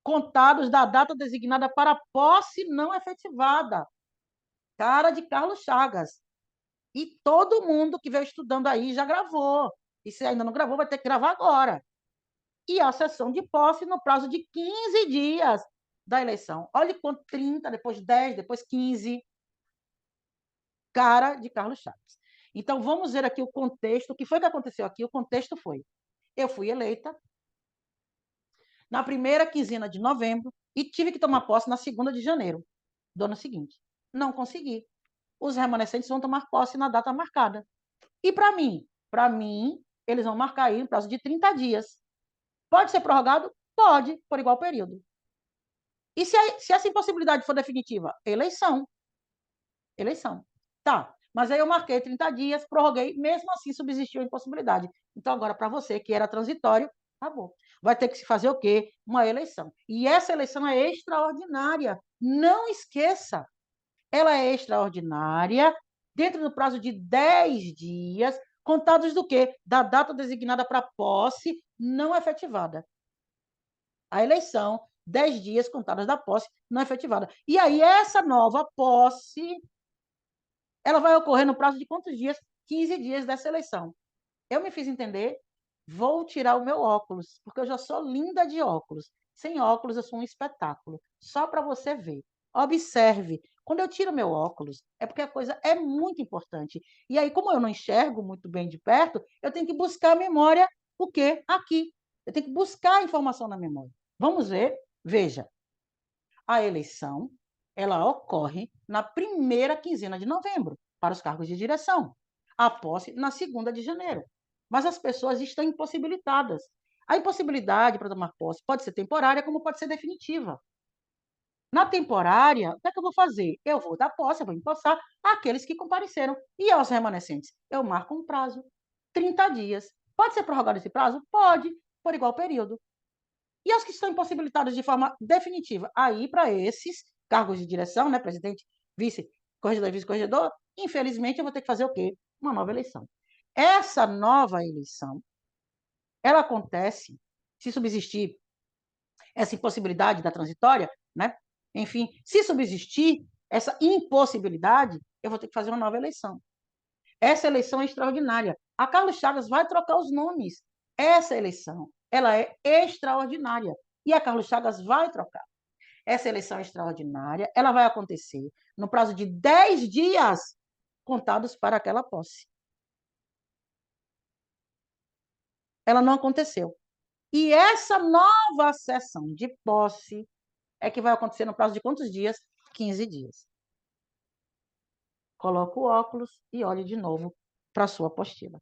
contados da data designada para posse não efetivada. Cara de Carlos Chagas. E todo mundo que veio estudando aí já gravou. E se ainda não gravou, vai ter que gravar agora. E a sessão de posse no prazo de 15 dias da eleição. Olha quanto, 30, depois 10, depois 15. Cara de Carlos Chagas. Então, vamos ver aqui o contexto. O que foi que aconteceu aqui? O contexto foi: eu fui eleita. na primeira quinzena de novembro e tive que tomar posse na 2ª de janeiro do ano seguinte. Não consegui. Os remanescentes vão tomar posse na data marcada. E para mim? Para mim, eles vão marcar aí no prazo de 30 dias. Pode ser prorrogado? Pode, por igual período. E se essa impossibilidade for definitiva? Eleição. Eleição. Tá, mas aí eu marquei 30 dias, prorroguei, mesmo assim subsistiu a impossibilidade. Então, agora, para você que era transitório, acabou. Vai ter que se fazer o quê? Uma eleição. E essa eleição é extraordinária. Não esqueça, ela é extraordinária dentro do prazo de 10 dias, contados do quê? Da data designada para posse não efetivada. A eleição, 10 dias contados da posse não efetivada. E aí, essa nova posse, ela vai ocorrer no prazo de quantos dias? 15 dias dessa eleição. Eu me fiz entender? Vou tirar o meu óculos, porque eu já sou linda de óculos. Sem óculos, eu sou um espetáculo. Só para você ver. Observe. Quando eu tiro meu óculos, é porque a coisa é muito importante. E aí, como eu não enxergo muito bem de perto, eu tenho que buscar a memória, o quê? Aqui. Eu tenho que buscar a informação na memória. Vamos ver? Veja. A eleição, ela ocorre na primeira quinzena de novembro, para os cargos de direção. A posse na 2ª de janeiro. Mas as pessoas estão impossibilitadas. A impossibilidade para tomar posse pode ser temporária, como pode ser definitiva. Na temporária, o que é que eu vou fazer? Eu vou dar posse, eu vou empossar àqueles que compareceram. E aos remanescentes? Eu marco um prazo, 30 dias. Pode ser prorrogado esse prazo? Pode, por igual período. E aos que estão impossibilitados de forma definitiva? Aí, para esses cargos de direção, né, presidente, vice, corregedor e vice-corregedor, infelizmente, eu vou ter que fazer o quê? Uma nova eleição. Essa nova eleição, ela acontece, se subsistir essa impossibilidade da transitória, né? Enfim, se subsistir essa impossibilidade, eu vou ter que fazer uma nova eleição. Essa eleição é extraordinária. A Carlos Chagas vai trocar os nomes. Essa eleição, ela é extraordinária. E a Carlos Chagas vai trocar. Essa eleição extraordinária, ela vai acontecer no prazo de 10 dias contados para aquela posse. Ela não aconteceu. E essa nova sessão de posse é que vai acontecer no prazo de quantos dias? 15 dias. Coloca o óculos e olhe de novo para a sua apostila.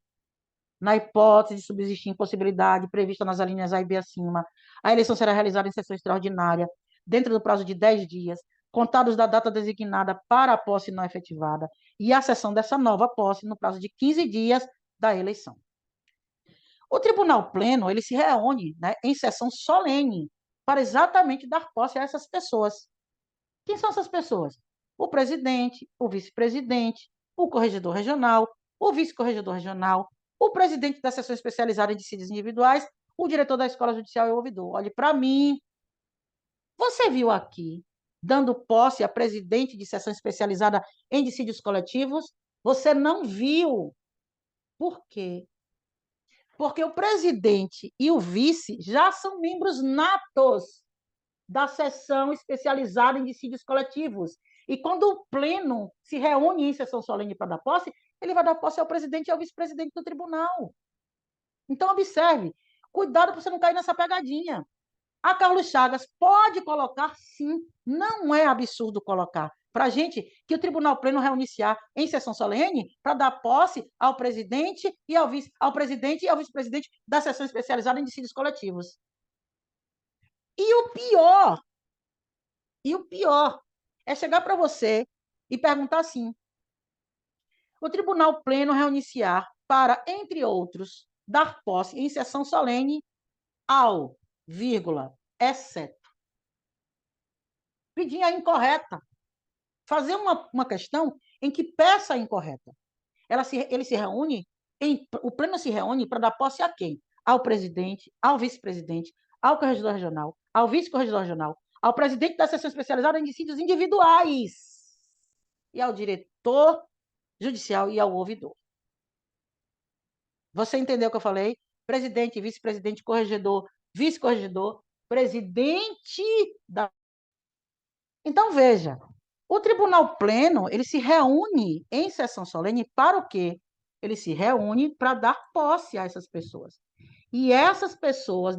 Na hipótese de subsistir impossibilidade prevista nas alíneas A e B acima, a eleição será realizada em sessão extraordinária, dentro do prazo de 10 dias, contados da data designada para a posse não efetivada, e a sessão dessa nova posse no prazo de 15 dias da eleição. O Tribunal Pleno, ele se reúne, né, em sessão solene para exatamente dar posse a essas pessoas. Quem são essas pessoas? O presidente, o vice-presidente, o corregedor regional, o vice-corregedor regional, o presidente da seção especializada em dissídios individuais, o diretor da escola judicial e o ouvidor. Olhe para mim. Você viu aqui, dando posse a presidente de seção especializada em dissídios coletivos? Você não viu. Por quê? Porque o presidente e o vice já são membros natos da seção especializada em dissídios coletivos. E quando o pleno se reúne em sessão solene para dar posse, ele vai dar posse ao presidente e ao vice-presidente do tribunal. Então, observe, cuidado para você não cair nessa pegadinha. A Carlos Chagas pode colocar, sim, não é absurdo colocar, para a gente que o Tribunal Pleno reuniciar em sessão solene para dar posse ao presidente e ao vice-presidente da seção especializada em dissídios coletivos. E o pior é chegar para você e perguntar assim: o Tribunal Pleno reuniciar para, entre outros, dar posse em sessão solene ao, vírgula, exceto. Pedir a incorreta. Fazer uma questão em que peça a incorreta. Ele se reúne, o Pleno se reúne para dar posse a quem? Ao presidente, ao vice-presidente, ao corregedor regional, ao vice-corregedor regional, ao presidente da seção especializada em dissídios individuais e ao diretor judicial e ao ouvidor. Você entendeu o que eu falei? Presidente, vice-presidente, corregedor, vice-corregedor, presidente da... Então, veja, o Tribunal Pleno, ele se reúne em sessão solene para o quê? Ele se reúne para dar posse a essas pessoas. E essas pessoas,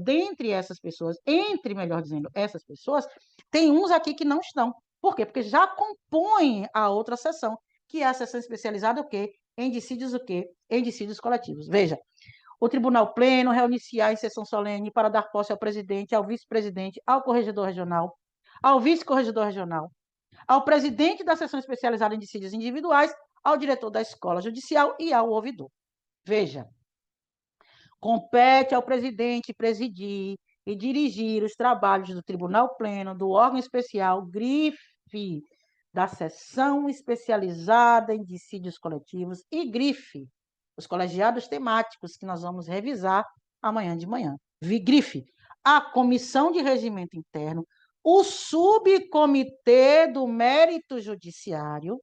melhor dizendo, essas pessoas, tem uns aqui que não estão. Por quê? Porque já compõem a outra seção, que é a seção especializada o quê? Em dissídios o quê? Em dissídios coletivos. Veja, o Tribunal Pleno reunir-se-á em sessão solene para dar posse ao presidente, ao vice-presidente, ao corregedor regional, ao vice-corregedor regional, ao presidente da seção especializada em dissídios individuais, ao diretor da escola judicial e ao ouvidor. Veja, compete ao presidente presidir e dirigir os trabalhos do Tribunal Pleno, do órgão especial, grife, da seção especializada em dissídios coletivos e grife, os colegiados temáticos que nós vamos revisar amanhã de manhã. Grife, a comissão de regimento interno, o subcomitê do mérito judiciário,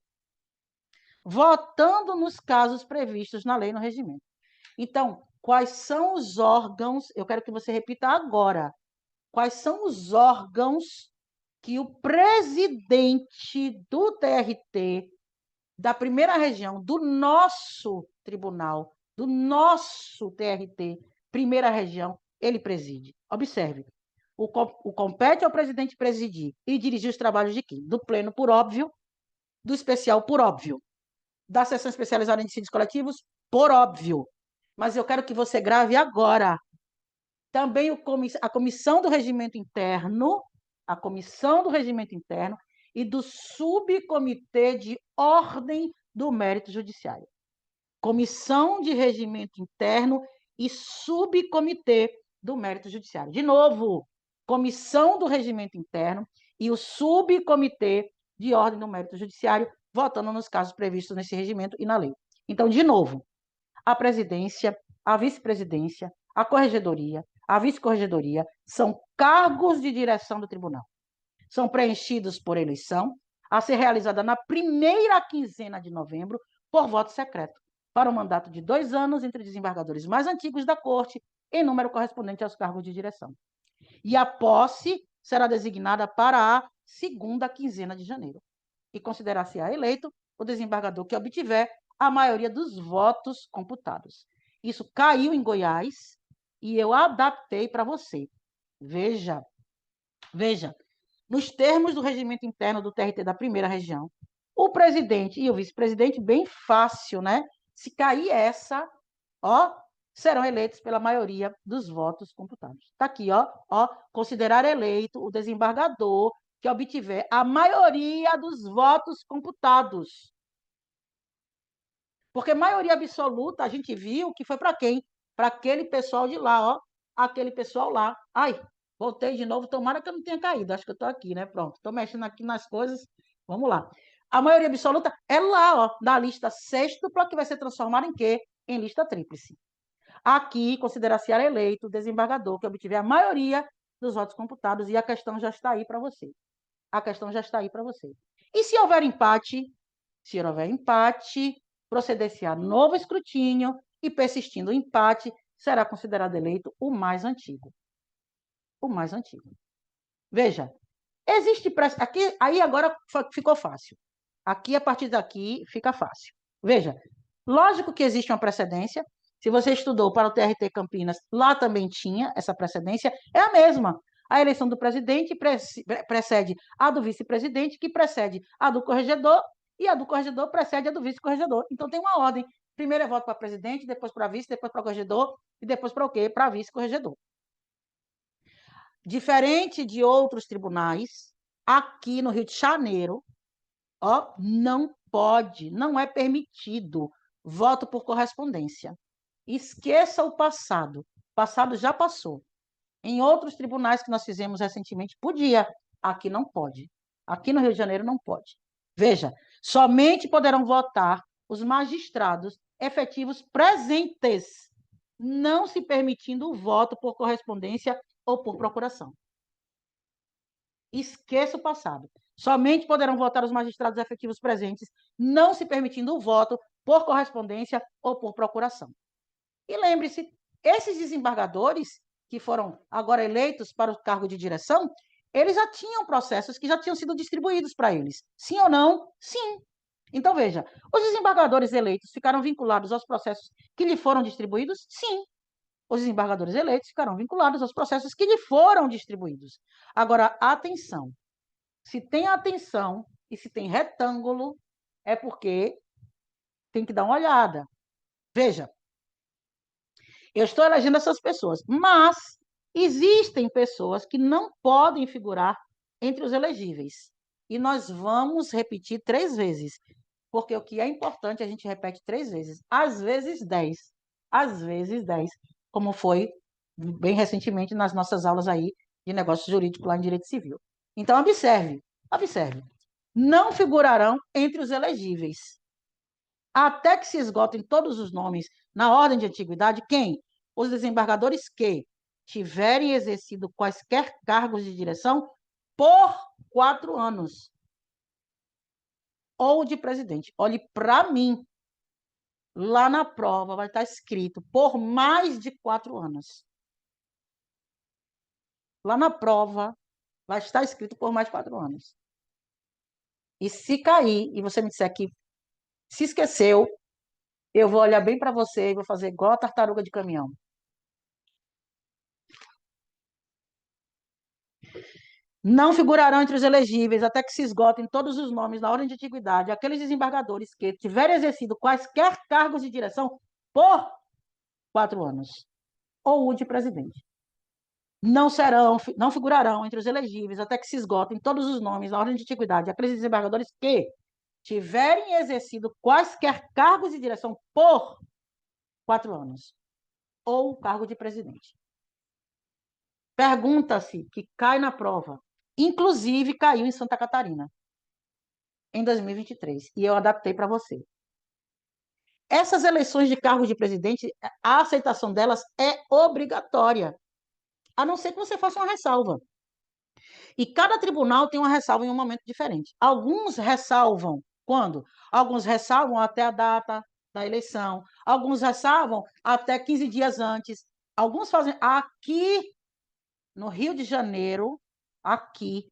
votando nos casos previstos na lei e no regimento. Então, quais são os órgãos, eu quero que você repita agora, quais são os órgãos que o presidente do TRT, da primeira região, do nosso tribunal, do nosso TRT, primeira região, ele preside. Observe, o compete ao presidente presidir e dirigir os trabalhos de quem? Do pleno, por óbvio, do especial, por óbvio, da seção especializada em dissídios coletivos, por óbvio. Mas eu quero que você grave agora. Também a comissão do regimento interno, a comissão do regimento interno e do subcomitê de ordem do mérito judiciário. Comissão de regimento interno e subcomitê do mérito judiciário. De novo, comissão do regimento interno e o subcomitê de ordem do mérito judiciário, votando nos casos previstos nesse regimento e na lei. Então, de novo, a presidência, a vice-presidência, a corregedoria, a vice-corregedoria são cargos de direção do tribunal. São preenchidos por eleição, a ser realizada na primeira quinzena de novembro, por voto secreto, para um mandato de 2 anos entre desembargadores mais antigos da corte, em número correspondente aos cargos de direção. E a posse será designada para a segunda quinzena de janeiro. E considerar-se-á eleito o desembargador que obtiver a maioria dos votos computados. Isso caiu em Goiás e eu adaptei para você. Veja, nos termos do regimento interno do TRT da primeira região, o presidente e o vice-presidente, bem fácil, né? Se cair essa, ó, serão eleitos pela maioria dos votos computados. Está aqui, ó, considerar eleito o desembargador que obtiver a maioria dos votos computados. Porque maioria absoluta, a gente viu que foi para quem? Para aquele pessoal de lá, ó. Aquele pessoal lá. Ai, voltei de novo, tomara que eu não tenha caído. Acho que eu estou aqui, né? Pronto, estou mexendo aqui nas coisas. Vamos lá. A maioria absoluta é lá, ó, na lista sextupla, que vai ser transformada em quê? Em lista tríplice. Aqui, considera-se eleito o desembargador que obtiver a maioria dos votos computados, e a questão já está aí para você. A questão já está aí para você. E se houver empate? Se houver empate, proceder-se a novo escrutínio e, persistindo o empate, será considerado eleito o mais antigo. O mais antigo. Veja, existe... Aqui, aí agora ficou fácil. Aqui, a partir daqui, fica fácil. Veja, lógico que existe uma precedência. Se você estudou para o TRT Campinas, lá também tinha essa precedência. É a mesma. A eleição do presidente precede a do vice-presidente, que precede a do corregedor, e a do corregedor precede a do vice-corregedor. Então, tem uma ordem. Primeiro é voto para presidente, depois para vice, depois para corregedor, e depois para o quê? Para vice-corregedor. Diferente de outros tribunais, aqui no Rio de Janeiro, ó, não pode, não é permitido voto por correspondência. Esqueça o passado. O passado já passou. Em outros tribunais que nós fizemos recentemente, podia. Aqui não pode. Aqui no Rio de Janeiro não pode. Veja, somente poderão votar os magistrados efetivos presentes, não se permitindo o voto por correspondência ou por procuração. Esqueça o passado. Somente poderão votar os magistrados efetivos presentes, não se permitindo o voto por correspondência ou por procuração. E lembre-se, esses desembargadores que foram agora eleitos para o cargo de direção, eles já tinham processos que já tinham sido distribuídos para eles. Sim ou não? Sim. Então, veja, os desembargadores eleitos ficaram vinculados aos processos que lhe foram distribuídos? Sim. os desembargadores eleitos ficarão vinculados aos processos que lhe foram distribuídos. Agora, atenção, se tem atenção e se tem retângulo, é porque tem que dar uma olhada. Veja, eu estou elegendo essas pessoas, mas existem pessoas que não podem figurar entre os elegíveis. E nós vamos repetir 3 vezes, porque o que é importante a gente repete 3 vezes, às vezes 10, às vezes 10, como foi bem recentemente nas nossas aulas aí de negócio jurídico lá em direito civil. Então, observe, observe. Não figurarão entre os elegíveis, até que se esgotem todos os nomes na ordem de antiguidade, quem? Os desembargadores que tiverem exercido quaisquer cargos de direção por 4 anos, ou de presidente. Olhe para mim, lá na prova vai estar escrito por mais de 4 anos. Lá na prova vai estar escrito por mais de 4 anos. E se cair e você me disser que se esqueceu, eu vou olhar bem para você e vou fazer igual a tartaruga de caminhão. Não figurarão entre os elegíveis até que se esgotem todos os nomes na ordem de antiguidade aqueles desembargadores que tiverem exercido quaisquer cargos de direção por 4 anos, ou o de presidente. Não figurarão entre os elegíveis até que se esgotem todos os nomes na ordem de antiguidade aqueles desembargadores que tiverem exercido quaisquer cargos de direção por 4 anos, ou o cargo de presidente. Pergunta-se que cai na prova. Inclusive, caiu em Santa Catarina, em 2023, e eu adaptei para você. Essas eleições de cargo de presidente, a aceitação delas é obrigatória, a não ser que você faça uma ressalva. E cada tribunal tem uma ressalva em um momento diferente. Alguns ressalvam quando? Alguns ressalvam até a data da eleição, alguns ressalvam até 15 dias antes, alguns fazem aqui no Rio de Janeiro, aqui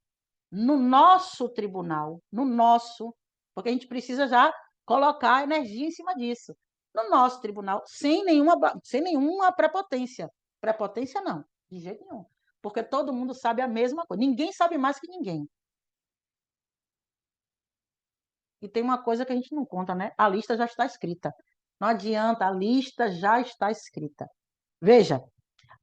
no nosso tribunal, no nosso, porque a gente precisa já colocar energia em cima disso. No nosso tribunal, sem nenhuma prepotência. Prepotência não, de jeito nenhum. Porque todo mundo sabe a mesma coisa. Ninguém sabe mais que ninguém. E tem uma coisa que a gente não conta, né? A lista já está escrita. Não adianta, a lista já está escrita. Veja,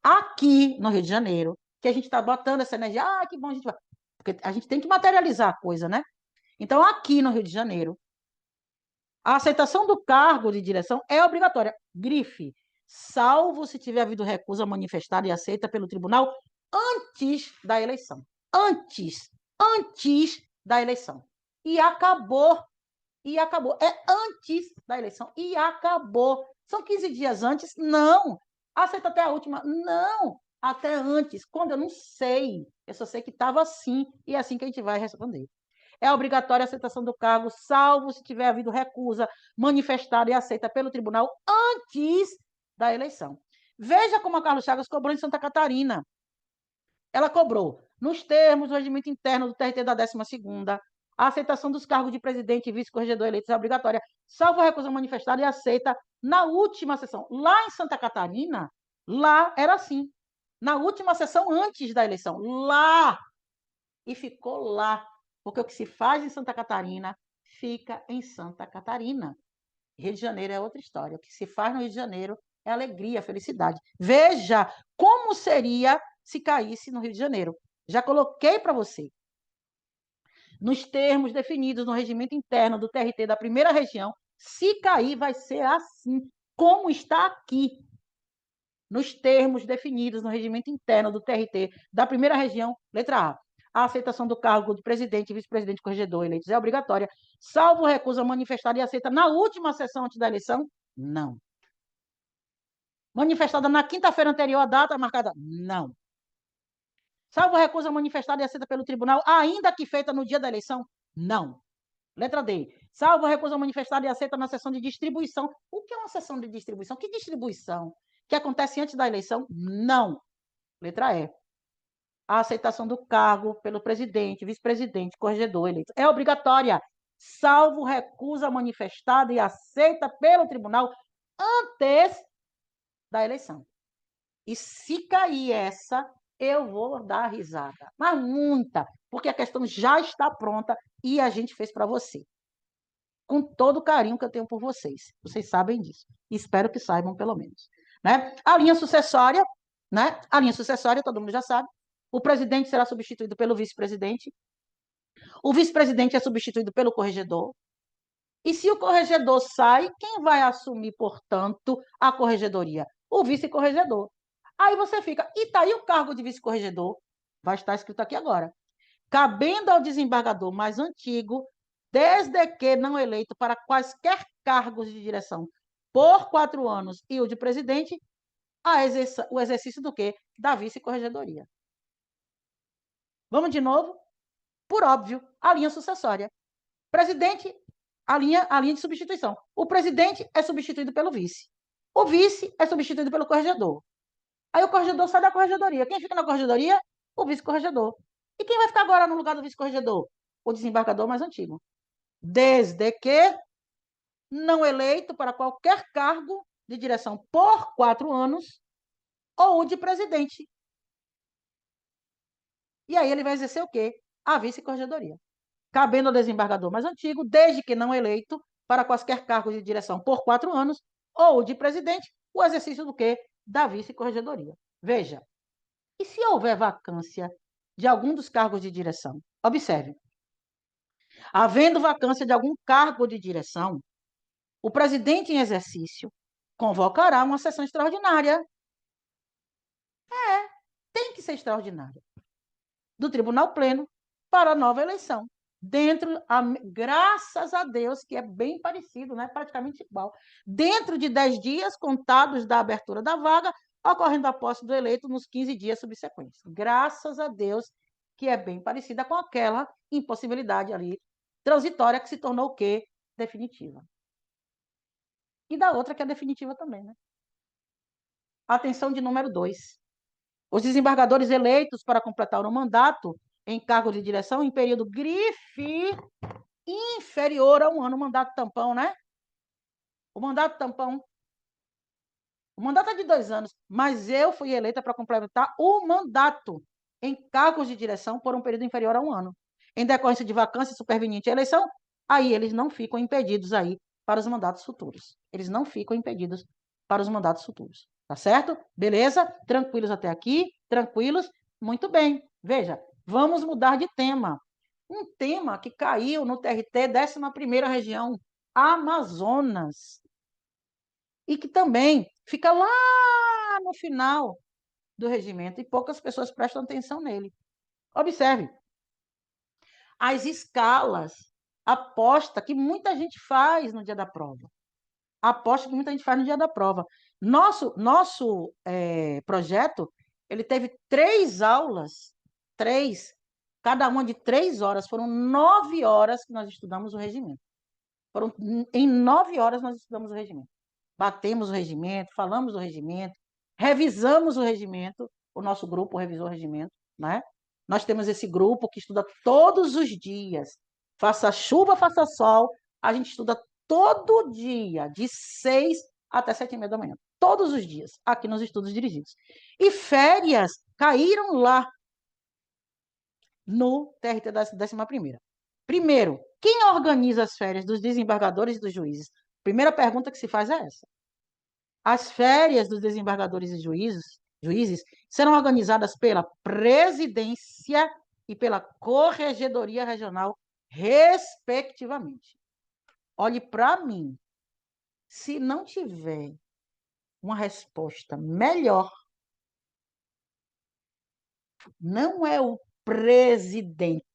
aqui no Rio de Janeiro, que a gente está botando essa energia, que bom a gente vai. Porque a gente tem que materializar a coisa, né? Então, aqui no Rio de Janeiro, a aceitação do cargo de direção é obrigatória. Grife, salvo se tiver havido recusa manifestada e aceita pelo tribunal antes da eleição. Antes da eleição. E acabou. É antes da eleição. E acabou. São 15 dias antes? Não. Aceita até a última? Não. Até antes. Quando eu não sei. Eu só sei que estava assim. E é assim que a gente vai responder. É obrigatória a aceitação do cargo, salvo se tiver havido recusa manifestada e aceita pelo tribunal antes da eleição. Veja como a Carlos Chagas cobrou em Santa Catarina. Ela cobrou, nos termos do regimento interno do TRT da 12ª, a aceitação dos cargos de presidente e vice-corregedor eleitos é obrigatória, salvo a recusa manifestada e aceita na última sessão. Lá em Santa Catarina, lá era assim. Na última sessão antes da eleição. Lá. E ficou lá. Porque o que se faz em Santa Catarina fica em Santa Catarina. Rio de Janeiro é outra história. O que se faz no Rio de Janeiro é alegria, felicidade. Veja como seria se caísse no Rio de Janeiro. Já coloquei para você. Nos termos definidos no regimento interno do TRT da primeira região, se cair, vai ser assim, como está aqui. Nos termos definidos no regimento interno do TRT da primeira região, letra A. A aceitação do cargo de presidente, vice-presidente, corregedor eleitos é obrigatória, salvo recusa manifestada e aceita na última sessão antes da eleição? Não. Manifestada na quinta-feira anterior à data marcada? Não. Salvo recusa manifestada e aceita pelo tribunal, ainda que feita no dia da eleição? Não. Letra D. Salvo recusa manifestada e aceita na sessão de distribuição. O que é uma sessão de distribuição? Que distribuição? Que acontece antes da eleição? Não. Letra E. A aceitação do cargo pelo presidente, vice-presidente, corregedor eleito é obrigatória, salvo recusa manifestada e aceita pelo tribunal antes da eleição. E se cair essa, eu vou dar risada. Mas muita, porque a questão já está pronta e a gente fez para você. Com todo o carinho que eu tenho por vocês. Vocês sabem disso. Espero que saibam, pelo menos. Né? A linha sucessória, né? A linha sucessória, todo mundo já sabe. O presidente será substituído pelo vice-presidente. O vice-presidente é substituído pelo corregedor. E se o corregedor sai, quem vai assumir, portanto, a corregedoria? O vice-corregedor. Aí você fica, e tá aí o cargo de vice-corregedor? Vai estar escrito aqui agora. Cabendo ao desembargador mais antigo, desde que não eleito para quaisquer cargos de direção por 4 anos e o de presidente, o exercício do quê? Da vice-corregedoria. Vamos de novo? Por óbvio, a linha sucessória. Presidente, a linha de substituição. O presidente é substituído pelo vice. O vice é substituído pelo corregedor. Aí o corregedor sai da corregedoria. Quem fica na corregedoria? O vice-corregedor. E quem vai ficar agora no lugar do vice-corregedor? O desembargador mais antigo. Desde que não eleito para qualquer cargo de direção por 4 anos ou o de presidente. E aí ele vai exercer o quê? A vice-corregedoria. Cabendo ao desembargador mais antigo, desde que não eleito para quaisquer cargos de direção por 4 anos ou de presidente, o exercício do quê? Da vice-corregedoria. Veja, e se houver vacância de algum dos cargos de direção? Observe. Havendo vacância de algum cargo de direção, o presidente em exercício convocará uma sessão extraordinária. Tem que ser extraordinária. Do Tribunal Pleno para a nova eleição. Graças a Deus, que é bem parecido, né? Praticamente igual. Dentro de 10 dias contados da abertura da vaga, ocorrendo a posse do eleito nos 15 dias subsequentes. Graças a Deus, que é bem parecida com aquela impossibilidade ali transitória que se tornou o quê? Definitiva. E da outra que é definitiva também, né? Atenção de número 2. Os desembargadores eleitos para completar o mandato em cargo de direção em período grife inferior a um ano, o mandato tampão, né? O mandato tampão. O mandato é de 2 anos, mas eu fui eleita para complementar o mandato em cargos de direção por um período inferior a um ano. Em decorrência de vacância superveniente à eleição, aí eles não ficam impedidos aí para os mandatos futuros. Eles não ficam impedidos para os mandatos futuros. Tá certo? Beleza? Tranquilos até aqui? Tranquilos? Muito bem. Veja, vamos mudar de tema. Um tema que caiu no TRT 11ª Região, Amazonas, e que também fica lá no final do regimento e poucas pessoas prestam atenção nele. Observe, as escalas, aposta que muita gente faz no dia da prova. Aposta que muita gente faz no dia da prova. Nosso projeto, ele teve 3 aulas, 3, cada uma de 3 horas. Foram 9 horas que nós estudamos o regimento. Em 9 horas nós estudamos o regimento. Batemos o regimento, falamos do regimento, revisamos o regimento, o nosso grupo revisou o regimento, né? Nós temos esse grupo que estuda todos os dias, faça chuva, faça sol, a gente estuda todo dia, de 6 até 7h30 da manhã, todos os dias, aqui nos estudos dirigidos. E férias caíram lá no TRT da 11ª. Primeiro, quem organiza as férias dos desembargadores e dos juízes? Primeira pergunta que se faz é essa. As férias dos desembargadores e juízes serão organizadas pela presidência e pela corregedoria regional, respectivamente. Olhe para mim. Se não tiver uma resposta melhor, não é o presidente.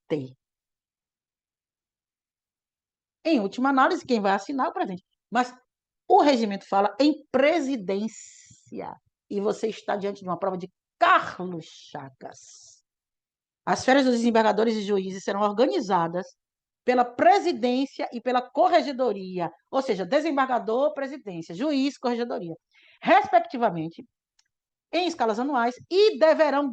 Em última análise, quem vai assinar é o presidente. Mas o regimento fala em presidência. E você está diante de uma prova de Carlos Chagas. As férias dos desembargadores e juízes serão organizadas pela presidência e pela corregedoria, ou seja, desembargador, presidência, juiz, corregedoria, respectivamente, em escalas anuais, e deverão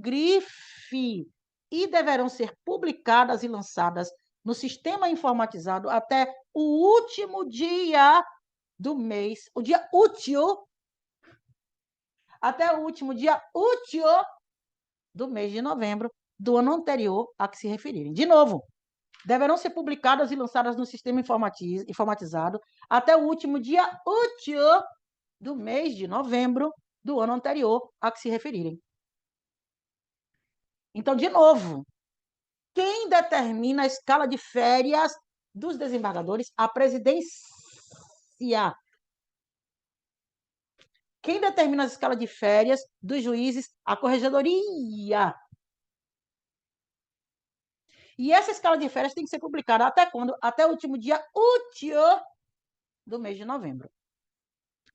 ser publicadas e lançadas no sistema informatizado até o último dia do mês, o dia útil, até o último dia útil do mês de novembro do ano anterior a que se referirem. De novo, deverão ser publicadas e lançadas no sistema informatizado até o último dia útil do mês de novembro do ano anterior a que se referirem. Então, de novo, quem determina a escala de férias dos desembargadores? A presidência. Quem determina a escala de férias dos juízes? A corregedoria. E essa escala de férias tem que ser publicada até quando? Até o último dia útil do mês de novembro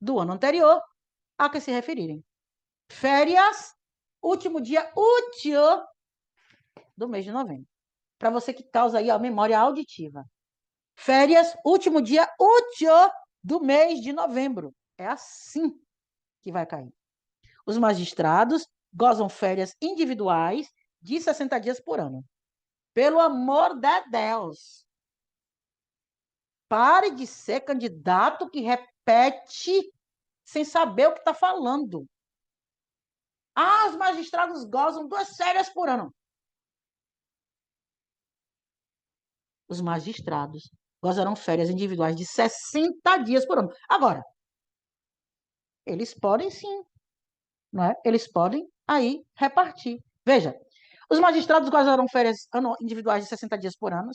do ano anterior a que se referirem. Férias, último dia útil do mês de novembro. Para você que causa aí a memória auditiva. Férias, último dia útil do mês de novembro. É assim que vai cair. Os magistrados gozam férias individuais de 60 dias por ano. Pelo amor de Deus. Pare de ser candidato que repete sem saber o que está falando. Ah, os magistrados gozam 2 férias por ano. Os magistrados gozarão férias individuais de 60 dias por ano. Agora, eles podem sim, não é? Eles podem aí repartir. Veja, os magistrados gozarão férias individuais de 60 dias por ano.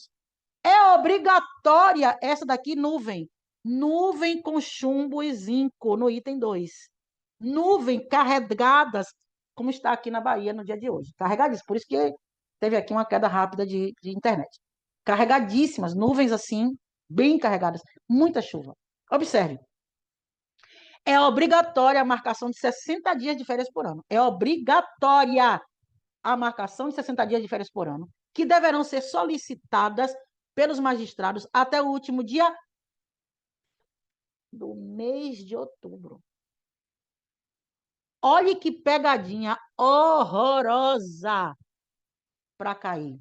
É obrigatória essa daqui, nuvem. Nuvem com chumbo e zinco, no item 2. Nuvem carregadas, como está aqui na Bahia no dia de hoje. Carregadíssimas. Por isso que teve aqui uma queda rápida de internet. Carregadíssimas, nuvens assim, bem carregadas. Muita chuva. Observe. É obrigatória a marcação de 60 dias de férias por ano. É obrigatória a marcação de 60 dias de férias por ano, que deverão ser solicitadas pelos magistrados até o último dia do mês de outubro. Olhe que pegadinha horrorosa para cair.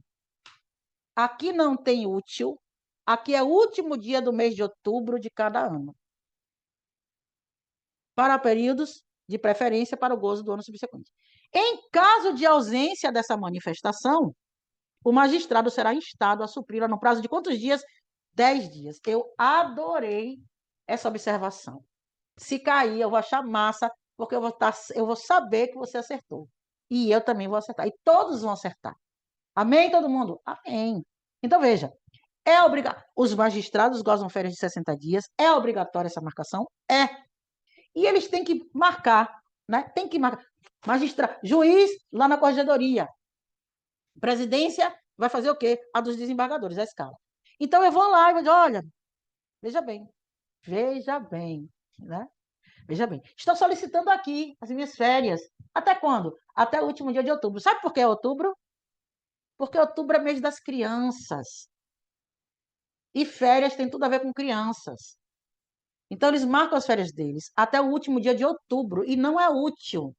Aqui não tem útil, aqui é o último dia do mês de outubro de cada ano. Para períodos de preferência para o gozo do ano subsequente. Em caso de ausência dessa manifestação, o magistrado será instado a supri-la no prazo de quantos dias? 10 dias. Eu adorei essa observação. Se cair, eu vou achar massa, porque eu vou saber que você acertou. E eu também vou acertar. E todos vão acertar. Amém, todo mundo? Amém. Então, veja. Os magistrados gozam férias de 60 dias. É obrigatória essa marcação? É. E eles têm que marcar, né? Tem que marcar. Juiz lá na corregedoria. Presidência vai fazer o quê? A dos desembargadores, a escala. Então eu vou lá e vou dizer, olha, veja bem, né? Veja bem, estou solicitando aqui as minhas férias. Até quando? Até o último dia de outubro. Sabe por que é outubro? Porque outubro é mês das crianças. E férias tem tudo a ver com crianças. Então, eles marcam as férias deles até o último dia de outubro, e não é útil.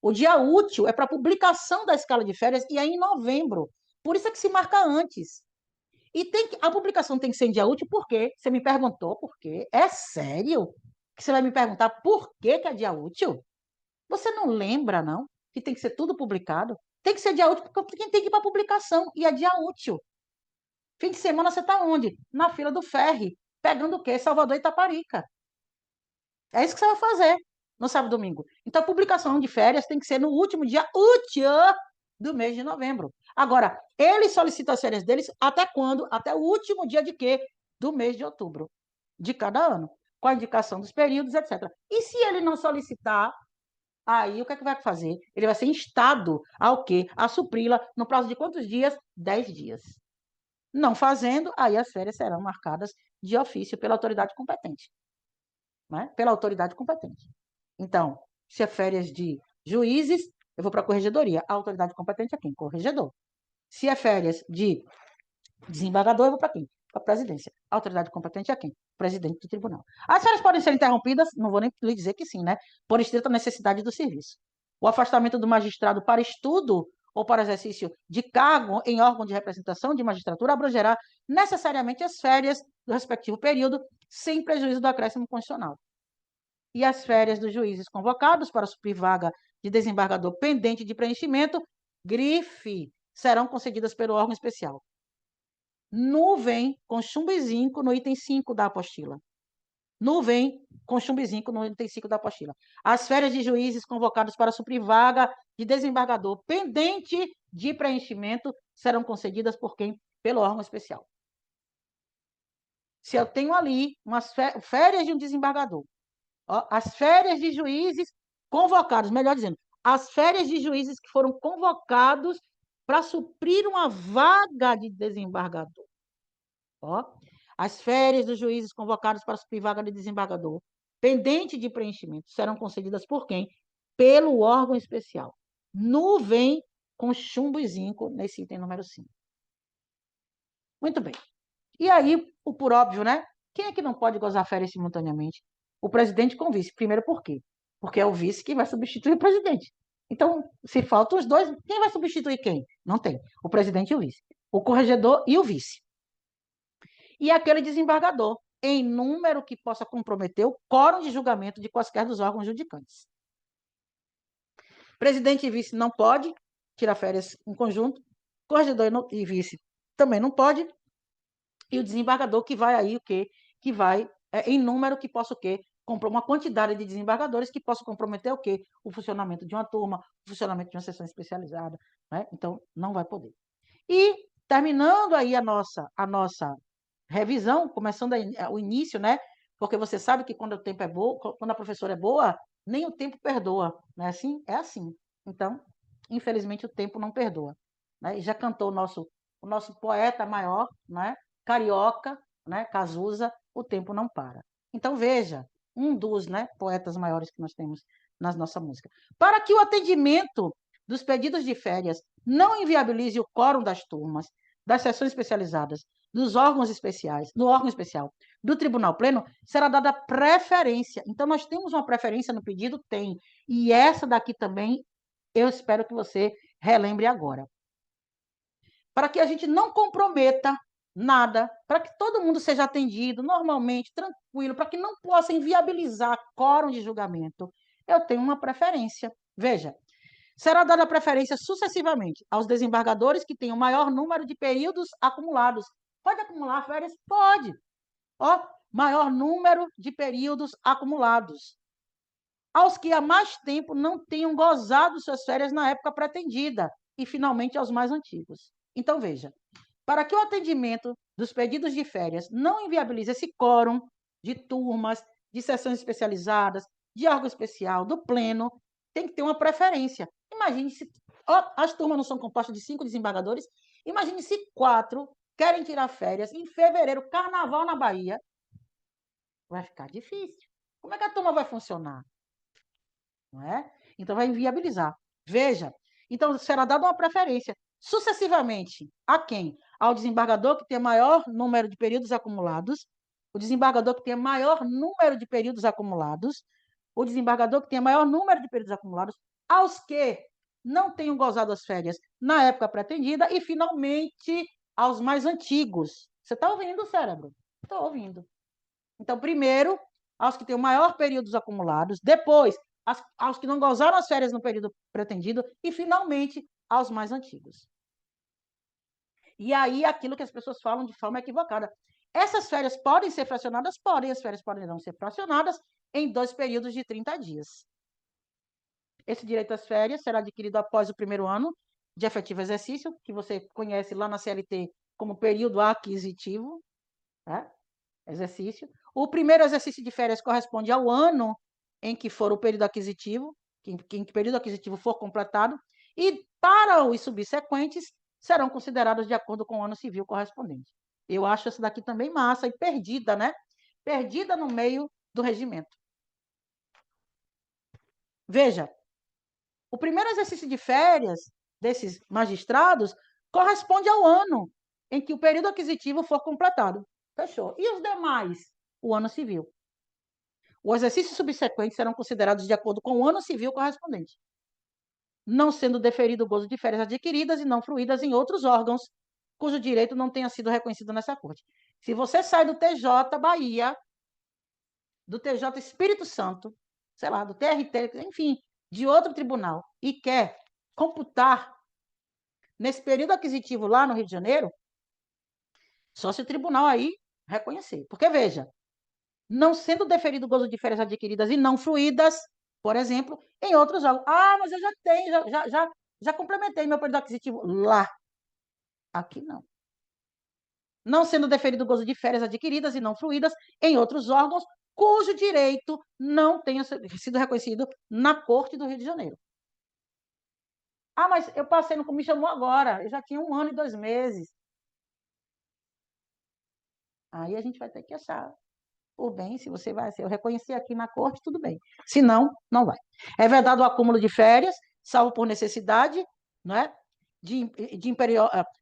O dia útil é para publicação da escala de férias, e é em novembro. Por isso é que se marca antes. E a publicação tem que ser em dia útil, por quê? Você me perguntou por quê? É sério que você vai me perguntar por que é dia útil? Você não lembra, não? Que tem que ser tudo publicado? Tem que ser dia útil, porque quem tem que ir para publicação, e é dia útil. Fim de semana você está onde? Na fila do ferry, pegando o quê? Salvador e Itaparica. É isso que você vai fazer no sábado e domingo. Então, a publicação de férias tem que ser no último dia útil do mês de novembro. Agora, ele solicita as férias deles até quando? Até o último dia de quê? Do mês de outubro, de cada ano, com a indicação dos períodos, etc. E se ele não solicitar, aí o que é que vai fazer? Ele vai ser instado ao quê? A supri-la no prazo de quantos dias? 10 dias. Não fazendo, aí as férias serão marcadas de ofício pela autoridade competente. Né? Pela autoridade competente. Então, se é férias de juízes, eu vou para a corregedoria. A autoridade competente é quem? Corregedor. Se é férias de desembargador, eu vou para quem? Para a presidência. A autoridade competente é quem? Presidente do tribunal. As férias podem ser interrompidas, não vou nem lhe dizer que sim, né? Por estrita necessidade do serviço. O afastamento do magistrado para estudo ou para exercício de cargo em órgão de representação de magistratura abrangerá necessariamente as férias do respectivo período, sem prejuízo do acréscimo constitucional. e as férias dos juízes convocados para suprir vaga de desembargador pendente de preenchimento, grife, serão concedidas pelo órgão especial. Nuvem com chumbo e zinco no item 5 da apostila. Nuvem com chumbo e zinco no item 5 da apostila. As férias de juízes convocados para suprir vaga de desembargador pendente de preenchimento serão concedidas por quem? Pelo órgão especial. Se eu tenho ali umas férias de um desembargador, ó, as férias de juízes convocados, melhor dizendo, as férias de juízes que foram convocados para suprir uma vaga de desembargador. Ó, as férias dos juízes convocados para suprir vaga de desembargador, pendente de preenchimento, serão concedidas por quem? Pelo órgão especial. Nuvem com chumbo e zinco nesse item número 5. Muito bem. E aí, o por óbvio, né? Quem é que não pode gozar férias simultaneamente? O presidente com o vice. Primeiro, por quê? Porque é o vice que vai substituir o presidente. Então, se faltam os dois, quem vai substituir quem? Não tem. O presidente e o vice. O corregedor e o vice. E aquele desembargador, em número que possa comprometer o quórum de julgamento de quaisquer dos órgãos judicantes. Presidente e vice não pode tirar férias em conjunto. Corregedor e vice também não pode. E o desembargador que vai aí o quê? Que vai em número que possa o quê? Comprar uma quantidade de desembargadores que possa comprometer o quê? O funcionamento de uma turma, o funcionamento de uma sessão especializada, né? Então, não vai poder. E, terminando aí a nossa revisão, começando o início, né? Porque você sabe que quando o tempo é bom, quando a professora é boa, nem o tempo perdoa, não é assim? É assim. Então, infelizmente, o tempo não perdoa. Né? E já cantou o nosso poeta maior, né? Carioca, né? Cazuza, o tempo não para. Então, veja, um dos, né, poetas maiores que nós temos na nossa música. Para que o atendimento dos pedidos de férias não inviabilize o quórum das turmas, das sessões especializadas, dos órgãos especiais, do órgão especial, do Tribunal Pleno, será dada preferência. Então, nós temos uma preferência no pedido? Tem. E essa daqui também, eu espero que você relembre agora. Para que a gente não comprometa nada, para que todo mundo seja atendido normalmente, tranquilo, para que não possa inviabilizar quórum de julgamento, eu tenho uma preferência. Veja, será dada preferência sucessivamente aos desembargadores que tenham maior número de períodos acumulados. Pode acumular férias? Pode. Ó, maior número de períodos acumulados. Aos que há mais tempo não tenham gozado suas férias na época pretendida. E, finalmente, aos mais antigos. Então, veja, para que o atendimento dos pedidos de férias não inviabilize esse quórum de turmas, de sessões especializadas, de órgão especial, do pleno, tem que ter uma preferência. Imagine se as turmas não são compostas de 5 desembargadores, imagine se 4 querem tirar férias em fevereiro, carnaval na Bahia. Vai ficar difícil. Como é que a turma vai funcionar? Não é? Então, vai inviabilizar. Veja, então será dada uma preferência sucessivamente a quem? Ao desembargador que tenha maior número de períodos acumulados, o desembargador que tenha maior número de períodos acumulados, o desembargador que tenha maior número de períodos acumulados, aos que não tenham gozado as férias na época pretendida e, finalmente, aos mais antigos. Você está ouvindo, cérebro? Estou ouvindo. Então, primeiro, aos que têm o maior períodos acumulados, depois, aos que não gozaram as férias no período pretendido e, finalmente, aos mais antigos. E aí, aquilo que as pessoas falam de forma equivocada. Essas férias podem ser fracionadas? Podem. As férias podem não ser fracionadas em 2 períodos de 30 dias. Esse direito às férias será adquirido após o primeiro ano de efetivo exercício, que você conhece lá na CLT como período aquisitivo, né? Exercício. O primeiro exercício de férias corresponde ao ano em que for o período aquisitivo, em que o período aquisitivo for completado, e para os subsequentes serão considerados de acordo com o ano civil correspondente. Eu acho essa daqui também massa e perdida, né? Perdida no meio do regimento. Veja, o primeiro exercício de férias desses magistrados corresponde ao ano em que o período aquisitivo for completado. Fechou. E os demais? O ano civil. Os exercícios subsequentes serão considerados de acordo com o ano civil correspondente, não sendo deferido o gozo de férias adquiridas e não fruídas em outros órgãos cujo direito não tenha sido reconhecido nessa corte. Se você sai do TJ Bahia, do TJ Espírito Santo, sei lá, do TRT, enfim, de outro tribunal, e quer computar nesse período aquisitivo lá no Rio de Janeiro, só se o tribunal aí reconhecer. Porque, veja, não sendo deferido o gozo de férias adquiridas e não fruídas, por exemplo, em outros jogos. Ah, mas eu já tenho, já complementei meu período aquisitivo lá. Aqui não. Não sendo deferido o gozo de férias adquiridas e não fruídas em outros órgãos, cujo direito não tenha sido reconhecido na Corte do Rio de Janeiro. Ah, mas eu passei no me chamou agora, eu já tinha 1 ano e 2 meses. Aí a gente vai ter que achar por bem, se você vai, se eu reconhecer aqui na corte, tudo bem. Se não, não vai. É vedado o acúmulo de férias, salvo por necessidade, não é?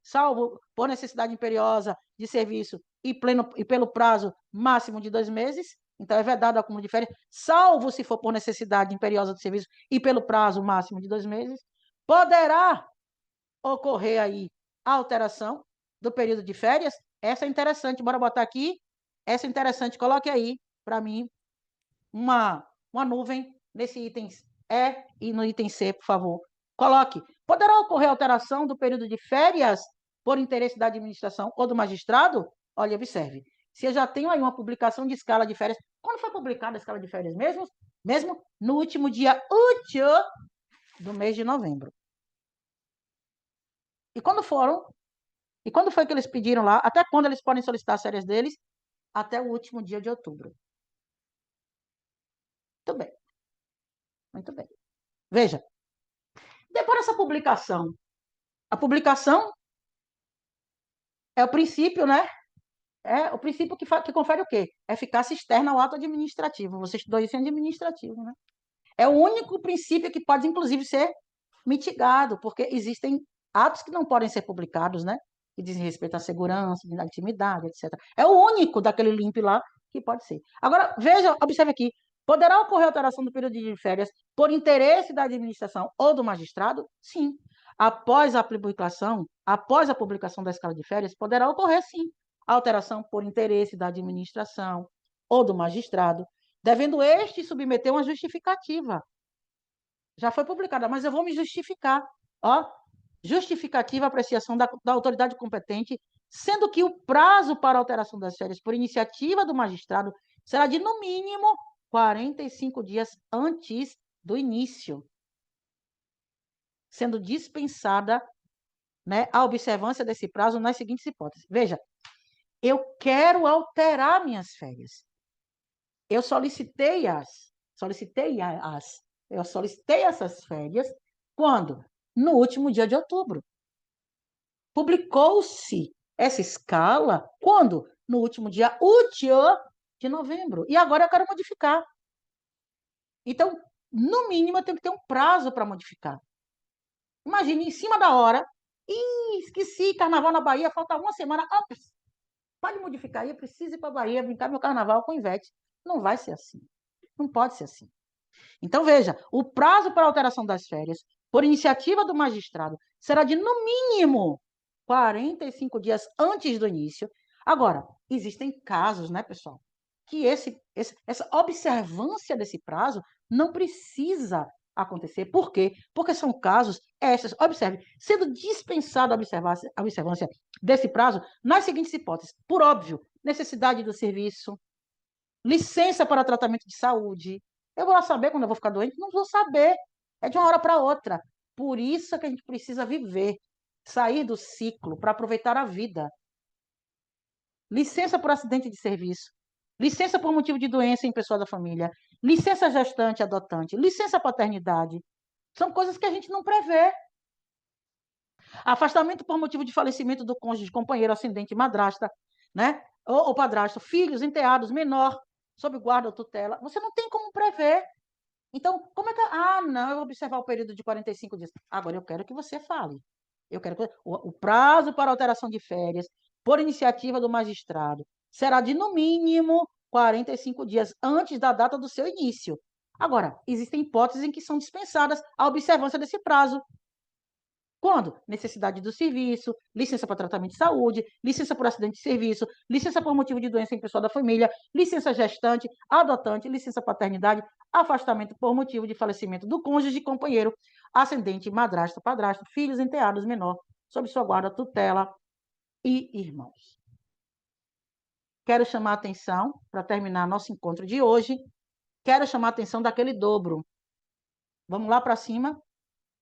Salvo por necessidade imperiosa de serviço e pelo prazo máximo de 2 meses. Então, é vedado o acúmulo de férias, salvo se for por necessidade imperiosa de serviço e pelo prazo máximo de 2 meses. Poderá ocorrer aí a alteração do período de férias. Essa é interessante, bora botar aqui. Essa é interessante, coloque aí para mim uma nuvem nesse item E e no item C, por favor. Coloque. Poderá ocorrer alteração do período de férias por interesse da administração ou do magistrado? Olha, observe. Se eu já tenho aí uma publicação de escala de férias, quando foi publicada a escala de férias mesmo? Mesmo no último dia útil do mês de novembro. E quando foram? E quando foi que eles pediram lá? Até quando eles podem solicitar as férias deles? Até o último dia de outubro. Muito bem. Muito bem. Veja, depois dessa publicação, a publicação é o princípio, né? É o princípio que confere o quê? Eficácia externa ao ato administrativo. Você estudou isso em administrativo, né? É o único princípio que pode, inclusive, ser mitigado, porque existem atos que não podem ser publicados, né? Que dizem respeito à segurança, à intimidade, etc. É o único daquele limp lá que pode ser. Agora, veja, observe aqui. Poderá ocorrer alteração do período de férias por interesse da administração ou do magistrado? Sim. Após a publicação da escala de férias, poderá ocorrer, sim, alteração por interesse da administração ou do magistrado, devendo este submeter uma justificativa. Já foi publicada, mas eu vou me justificar. Ó, justificativa apreciação da autoridade competente, sendo que o prazo para alteração das férias por iniciativa do magistrado será de, no mínimo, 45 dias antes do início, sendo dispensada, né, a observância desse prazo nas seguintes hipóteses. Veja, eu quero alterar minhas férias. Eu solicitei essas férias quando? No último dia de outubro. Publicou-se essa escala quando? No último dia útil de novembro. E agora eu quero modificar. Então, no mínimo, eu tenho que ter um prazo para modificar. Imagine, em cima da hora, esqueci, carnaval na Bahia, falta uma semana. Ops, pode modificar aí, eu preciso ir para a Bahia brincar meu carnaval com Ivete. Não vai ser assim. Não pode ser assim. Então, veja, o prazo para alteração das férias, por iniciativa do magistrado, será de, no mínimo, 45 dias antes do início. Agora, existem casos, né, pessoal, que essa observância desse prazo não precisa acontecer. Por quê? Porque são casos esses, observe, sendo dispensada a observância desse prazo nas seguintes hipóteses. Por óbvio, necessidade do serviço, licença para tratamento de saúde. Eu vou lá saber quando eu vou ficar doente? Não vou saber. É de uma hora para outra. Por isso que a gente precisa viver, sair do ciclo para aproveitar a vida. Licença por acidente de serviço, licença por motivo de doença em pessoa da família, licença gestante, adotante, licença paternidade. São coisas que a gente não prevê. Afastamento por motivo de falecimento do cônjuge, companheiro, ascendente, madrasta, né? Ou padrasto, filhos, enteados, menor, sob guarda ou tutela. Você não tem como prever. Então, como é que. Ah, não, eu vou observar o período de 45 dias. Agora, eu quero que você fale. Eu quero que. O prazo para alteração de férias, por iniciativa do magistrado, será de, no mínimo, 45 dias antes da data do seu início. Agora, existem hipóteses em que são dispensadas a observância desse prazo. Quando? Necessidade do serviço, licença para tratamento de saúde, licença por acidente de serviço, licença por motivo de doença em pessoa da família, licença gestante, adotante, licença paternidade, afastamento por motivo de falecimento do cônjuge, companheiro, ascendente, madrasto, padrasto, filhos, enteados, menor, sob sua guarda, tutela e irmãos. Quero chamar a atenção, para terminar nosso encontro de hoje, quero chamar a atenção daquele dobro. Vamos lá para cima?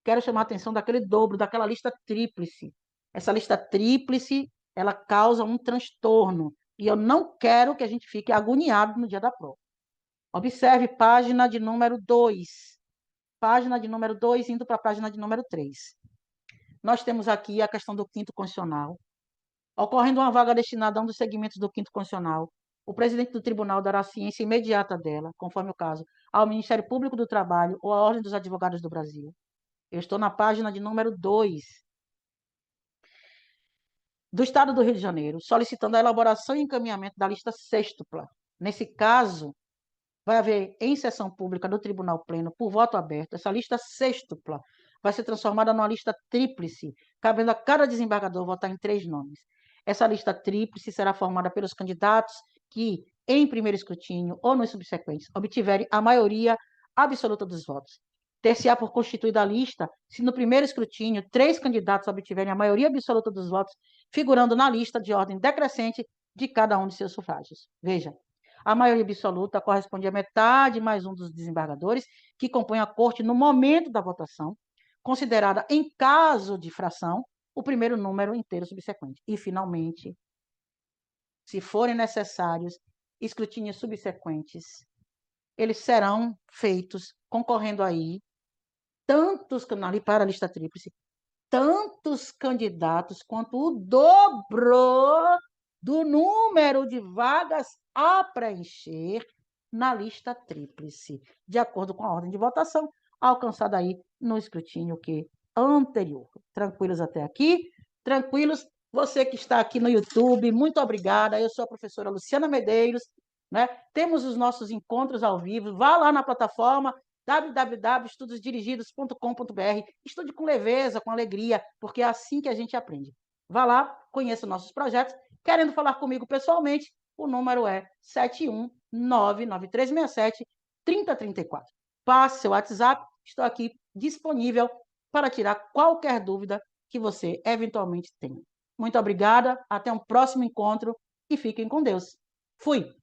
Quero chamar a atenção daquele dobro, daquela lista tríplice. Essa lista tríplice, ela causa um transtorno. E eu não quero que a gente fique agoniado no dia da prova. Observe página de número 2. Página de número 2, indo para a página de número 3. Nós temos aqui a questão do quinto constitucional. Ocorrendo uma vaga destinada a um dos segmentos do quinto constitucional, o presidente do tribunal dará ciência imediata dela, conforme o caso, ao Ministério Público do Trabalho ou à Ordem dos Advogados do Brasil. Eu estou na página de número 2. Do Estado do Rio de Janeiro, solicitando a elaboração e encaminhamento da lista sextupla. Nesse caso, vai haver em sessão pública do Tribunal Pleno, por voto aberto, essa lista sextupla vai ser transformada numa lista tríplice, cabendo a cada desembargador votar em 3 nomes. Essa lista tríplice será formada pelos candidatos que, em primeiro escrutínio ou nos subsequentes, obtiverem a maioria absoluta dos votos. Ter-se-á por constituída a lista se no primeiro escrutínio 3 candidatos obtiverem a maioria absoluta dos votos, figurando na lista de ordem decrescente de cada um de seus sufrágios. Veja, a maioria absoluta corresponde a metade mais um dos desembargadores que compõem a corte no momento da votação, considerada, em caso de fração, o primeiro número inteiro subsequente. E, finalmente, se forem necessários escrutínios subsequentes, eles serão feitos concorrendo aí tantos ali para a lista tríplice, tantos candidatos quanto o dobro do número de vagas a preencher na lista tríplice, de acordo com a ordem de votação alcançada aí no escrutínio anterior. Tranquilos até aqui? Tranquilos? Você que está aqui no YouTube, muito obrigada. Eu sou a professora Luciana Medeiros, né? Temos os nossos encontros ao vivo. Vá lá na plataforma www.estudosdirigidos.com.br. Estude com leveza, com alegria, porque é assim que a gente aprende. Vá lá, conheça nossos projetos. Querendo falar comigo pessoalmente, o número é 7199367-3034. Passe seu WhatsApp, estou aqui disponível para tirar qualquer dúvida que você eventualmente tenha. Muito obrigada, até um próximo encontro e fiquem com Deus. Fui!